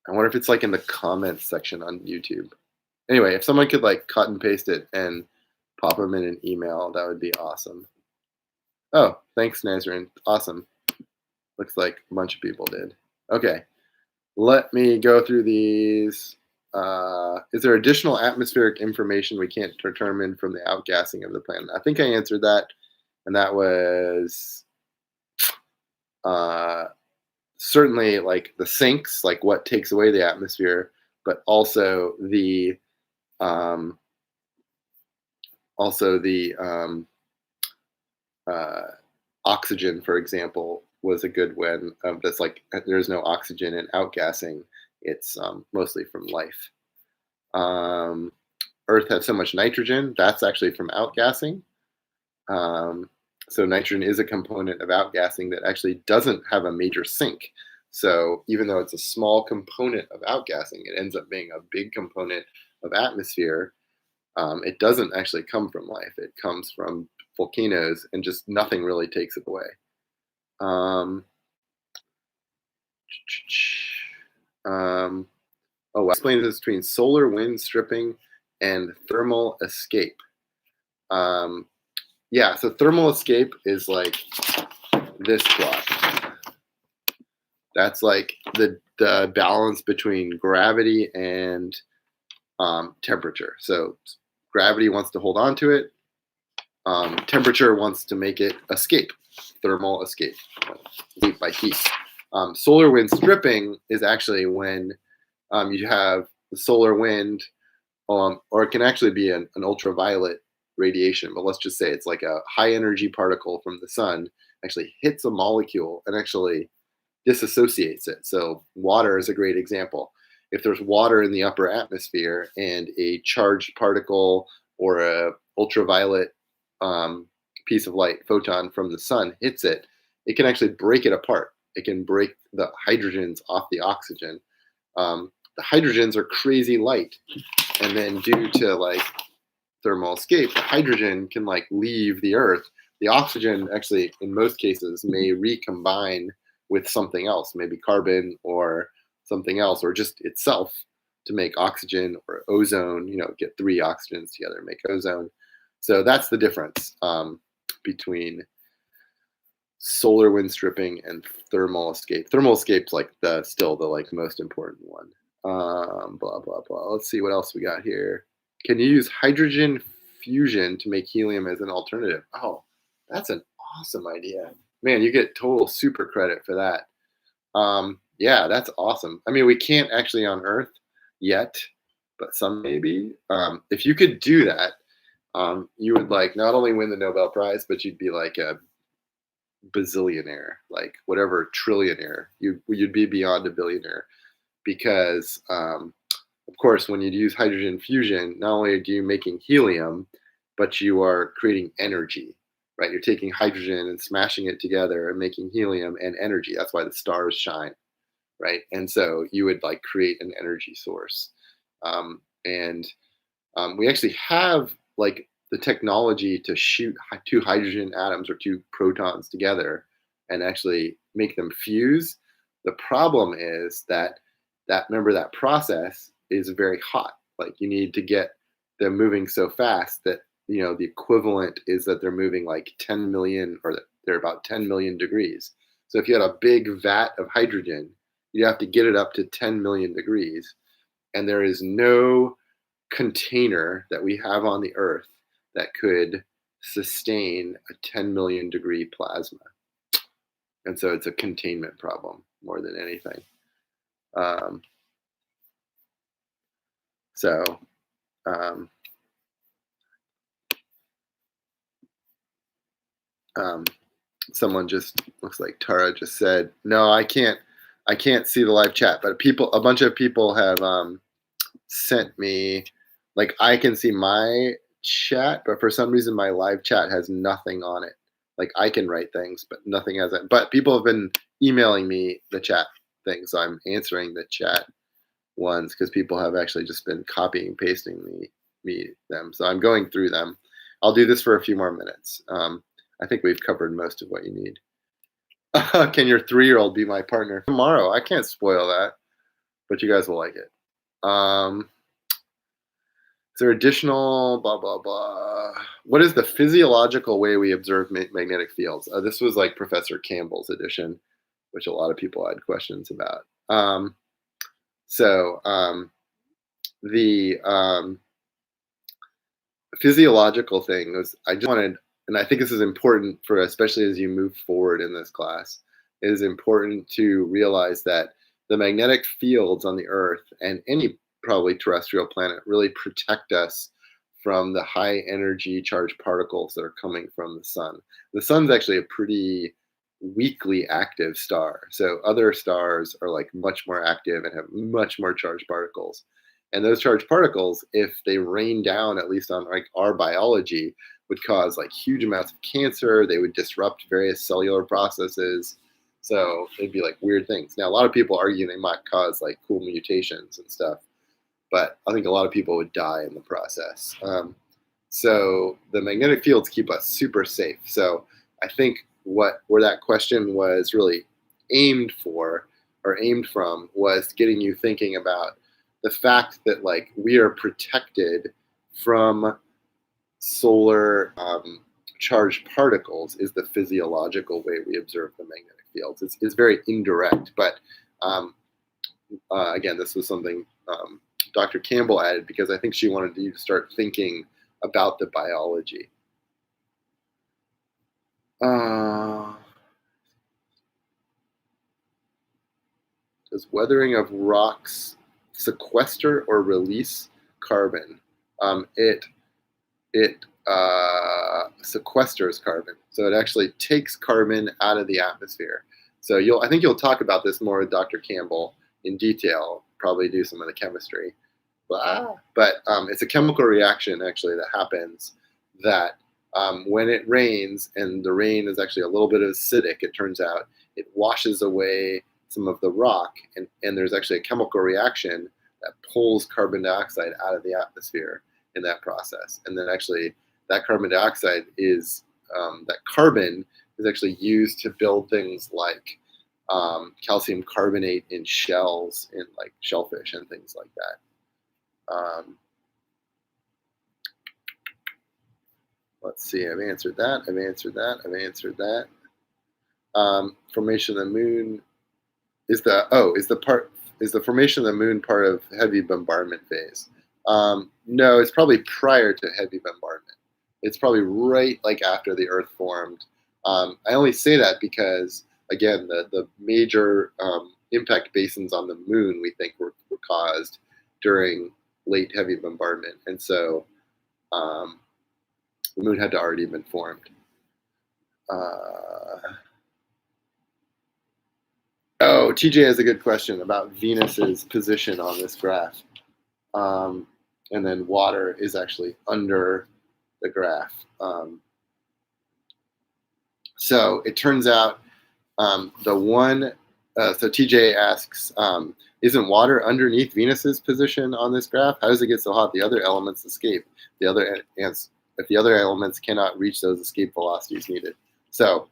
I wonder if it's like in the comments section on YouTube. Anyway, if someone could like cut and paste it and pop them in an email, that would be awesome. Oh, thanks, Nazrin. Awesome. Looks like a bunch of people did. Okay, let me go through these. Is there additional atmospheric information we can't determine from the outgassing of the planet? I think I answered that, and that was certainly like the sinks, like what takes away the atmosphere, but also the oxygen, for example, was a good one. That's like there's no oxygen in outgassing. It's mostly from life. Earth has so much nitrogen. That's actually from outgassing. So nitrogen is a component of outgassing that actually doesn't have a major sink. So even though it's a small component of outgassing, it ends up being a big component of atmosphere. It doesn't actually come from life. It comes from volcanoes, and just nothing really takes it away. Explain this between solar wind stripping and thermal escape. Yeah, so thermal escape is like this plot. That's like the balance between gravity and temperature. So gravity wants to hold on to it. Temperature wants to make it escape, thermal escape, by heat. Solar wind stripping is actually when you have the solar wind, or it can actually be an ultraviolet radiation, but let's just say it's like a high energy particle from the sun actually hits a molecule and actually disassociates it. So water is a great example. If there's water in the upper atmosphere and a charged particle or a ultraviolet piece of light, photon from the sun hits it, it can actually break it apart. It can break the hydrogens off the oxygen. The hydrogens are crazy light, and then due to like thermal escape, the hydrogen can like leave the earth. The oxygen actually in most cases may recombine with something else, maybe carbon or something else, or just itself to make oxygen or ozone, get 3 oxygens together and make ozone. So that's the difference between solar wind stripping and thermal escape. Thermal escape's like still the like most important one. Blah blah blah. Let's see what else we got here. Can you use hydrogen fusion to make helium as an alternative? Oh, that's an awesome idea. Man, you get total super credit for that. Yeah, that's awesome. I mean, we can't actually on Earth yet, but some maybe. If you could do that, you would like not only win the Nobel Prize, but you'd be like a bazillionaire, like whatever trillionaire. You'd be beyond a billionaire, because of course, when you use hydrogen fusion, not only are you making helium, but you are creating energy, right? You're taking hydrogen and smashing it together and making helium and energy. That's why the stars shine, right? And so you would like create an energy source. We actually have like the technology to shoot 2 hydrogen atoms or 2 protons together and actually make them fuse. The problem is that remember that process is very hot. Like you need to get them moving so fast that the equivalent is that they're moving like 10 million, or they're about 10 million degrees. So if you had a big vat of hydrogen You have to get it up to 10 million degrees. And there is no container that we have on the earth that could sustain a 10 million degree plasma. And so it's a containment problem more than anything. Um, so, um, um, someone just looks like Tara just said, no, I can't see the live chat, but a bunch of people have sent me, like I can see my chat, but for some reason my live chat has nothing on it. Like I can write things, but nothing has it. But people have been emailing me the chat things, so I'm answering the chat ones because people have actually just been copying and pasting them. So I'm going through them. I'll do this for a few more minutes. I think we've covered most of what you need. Can your 3-year-old be my partner tomorrow? I can't spoil that, but you guys will like it. Is there additional blah, blah, blah? What is the physiological way we observe magnetic fields? This was like Professor Campbell's edition, which a lot of people had questions about. The physiological thing was, I just wanted, and I think this is important for, especially as you move forward in this class, it is important to realize that the magnetic fields on the Earth and any probably terrestrial planet really protect us from the high energy charged particles that are coming from the sun. The sun's actually a pretty weakly active star. So other stars are like much more active and have much more charged particles. And those charged particles, if they rain down, at least on like our biology, would cause like huge amounts of cancer. They would disrupt various cellular processes. So it'd be like weird things. Now, a lot of people argue they might cause like cool mutations and stuff, but I think a lot of people would die in the process. So the magnetic fields keep us super safe. So I think where that question was really aimed for or aimed from was getting you thinking about the fact that like we are protected from solar charged particles is the physiological way we observe the magnetic fields. It's very indirect, but again, this was something Dr. Campbell added because I think she wanted you to start thinking about the biology. Does weathering of rocks sequester or release carbon? It sequesters carbon, so it actually takes carbon out of the atmosphere. So I think you'll talk about this more with Dr. Campbell in detail. Probably do some of the chemistry, but it's a chemical reaction actually that happens that when it rains and the rain is actually a little bit acidic, it turns out it washes away some of the rock, and there's actually a chemical reaction that pulls carbon dioxide out of the atmosphere in that process. And then actually that carbon dioxide is, that carbon is actually used to build things like calcium carbonate in shells in like shellfish and things like that. Let's see, I've answered that. Formation of the moon is the formation of the moon part of heavy bombardment phase? No, it's probably prior to heavy bombardment. It's probably right like after the Earth formed. I only say that because, again, the major impact basins on the moon we think were caused during late heavy bombardment, and so the moon had to already been formed. TJ has a good question about Venus's position on this graph. And then water is actually under the graph. So it turns out so TJ asks, isn't water underneath Venus's position on this graph? How does it get so hot the other elements escape? If the other elements cannot reach those escape velocities needed. So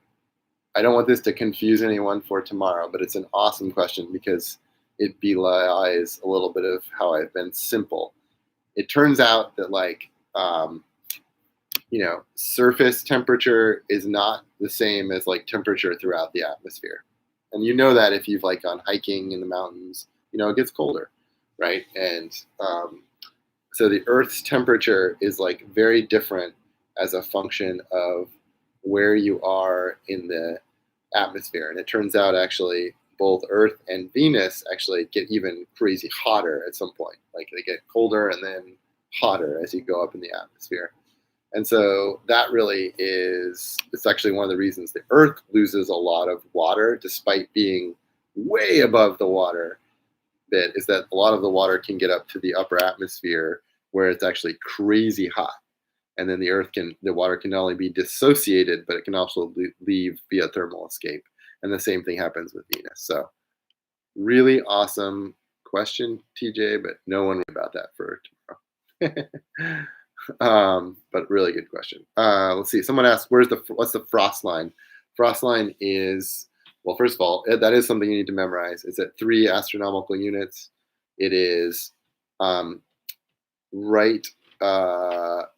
I don't want this to confuse anyone for tomorrow, but it's an awesome question because it belies a little bit of how I've been simple. It turns out that surface temperature is not the same as like temperature throughout the atmosphere. And you know that if you've like gone hiking in the mountains, it gets colder, right? And so the Earth's temperature is like very different as a function of where you are in the atmosphere. And it turns out actually both Earth and Venus actually get even crazy hotter at some point. Like they get colder and then hotter as you go up in the atmosphere. And so that really it's actually one of the reasons the Earth loses a lot of water despite being way above the water bit, is that a lot of the water can get up to the upper atmosphere where it's actually crazy hot. And then the water can not only be dissociated, but it can also leave via thermal escape. And the same thing happens with Venus. So really awesome question, TJ, but no one about that for tomorrow. But really good question. Let's see. Someone asked, what's the frost line? Frost line is, well, first of all, that is something you need to memorize. It's at 3 astronomical units. It is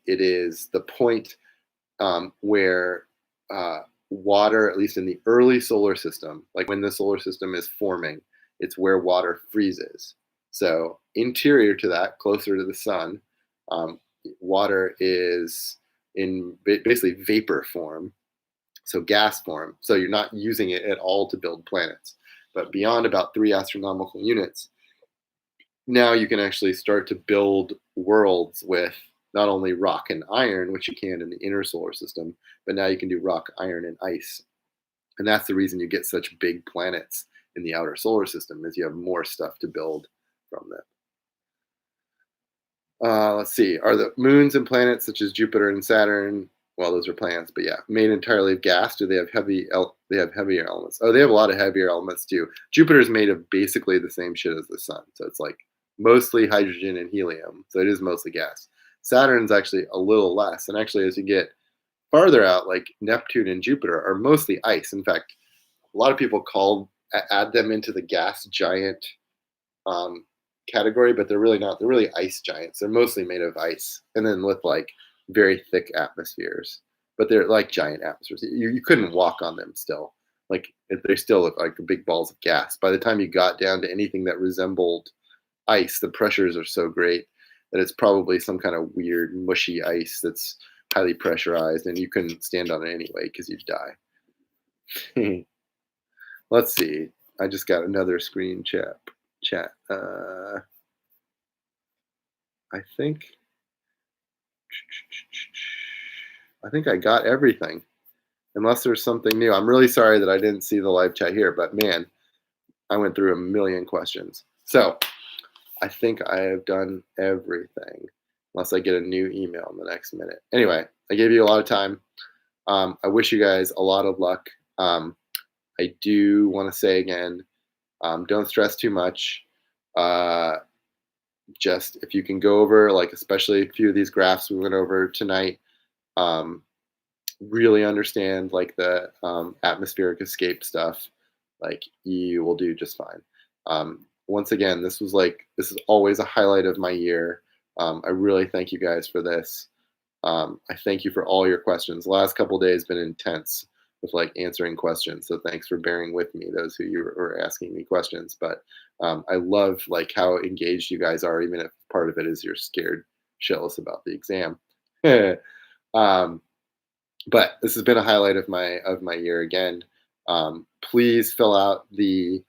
it is the point where water, at least in the early solar system, like when the solar system is forming, it's where water freezes. So interior to that, closer to the sun, water is in basically vapor form, so gas form. So you're not using it at all to build planets. But beyond about 3 astronomical units, now you can actually start to build worlds with not only rock and iron, which you can in the inner solar system, but now you can do rock, iron, and ice. And that's the reason you get such big planets in the outer solar system, is you have more stuff to build from them. Let's see. Are the moons and planets such as Jupiter and Saturn, well, those are planets, but yeah, made entirely of gas? Do they have heavier elements? Oh, they have a lot of heavier elements too. Jupiter is made of basically the same shit as the sun. So it's like mostly hydrogen and helium. So it is mostly gas. Saturn's actually a little less. And actually, as you get farther out, like Neptune and Jupiter are mostly ice. In fact, a lot of people add them into the gas giant category, but they're really not. They're really ice giants. They're mostly made of ice, and then with like very thick atmospheres. But they're like giant atmospheres. You couldn't walk on them still. Like they still look like big balls of gas. By the time you got down to anything that resembled ice, the pressures are so great that it's probably some kind of weird mushy ice that's highly pressurized, and you couldn't stand on it anyway because you'd die. Let's see. I just got another screen chat. I think I got everything, unless there's something new. I'm really sorry that I didn't see the live chat here, but man, I went through a million questions. So I think I have done everything, unless I get a new email in the next minute. Anyway, I gave you a lot of time. I wish you guys a lot of luck. I do want to say again, don't stress too much. Just if you can go over, like especially a few of these graphs we went over tonight, really understand like the atmospheric escape stuff, like you will do just fine. Once again, this is always a highlight of my year. I really thank you guys for this. I thank you for all your questions. The last couple of days been intense with like answering questions. So thanks for bearing with me, those who you were asking me questions. But I love like how engaged you guys are, even if part of it is you're scared shitless about the exam. But this has been a highlight of my year again. Please fill out the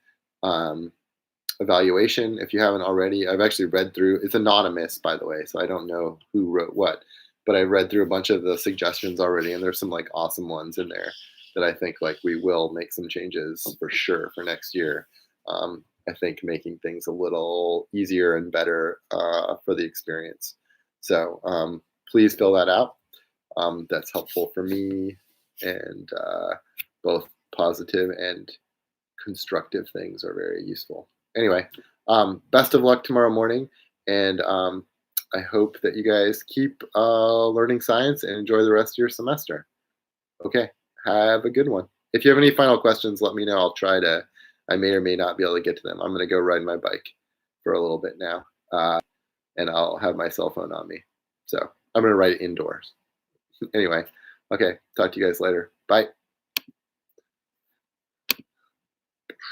evaluation if you haven't already. I've actually read through. It's anonymous, by the way, so I don't know who wrote what, but I read through a bunch of the suggestions already, and there's some like awesome ones in there that I think like we will make some changes for sure for next year. I think making things a little easier and better for the experience. So please fill that out. That's helpful for me, and both positive and constructive things are very useful. Anyway, best of luck tomorrow morning, and I hope that you guys keep learning science and enjoy the rest of your semester. Okay, have a good one. If you have any final questions, let me know. I may or may not be able to get to them. I'm going to go ride my bike for a little bit now, and I'll have my cell phone on me. So I'm going to ride it indoors. Anyway, okay, talk to you guys later. Bye.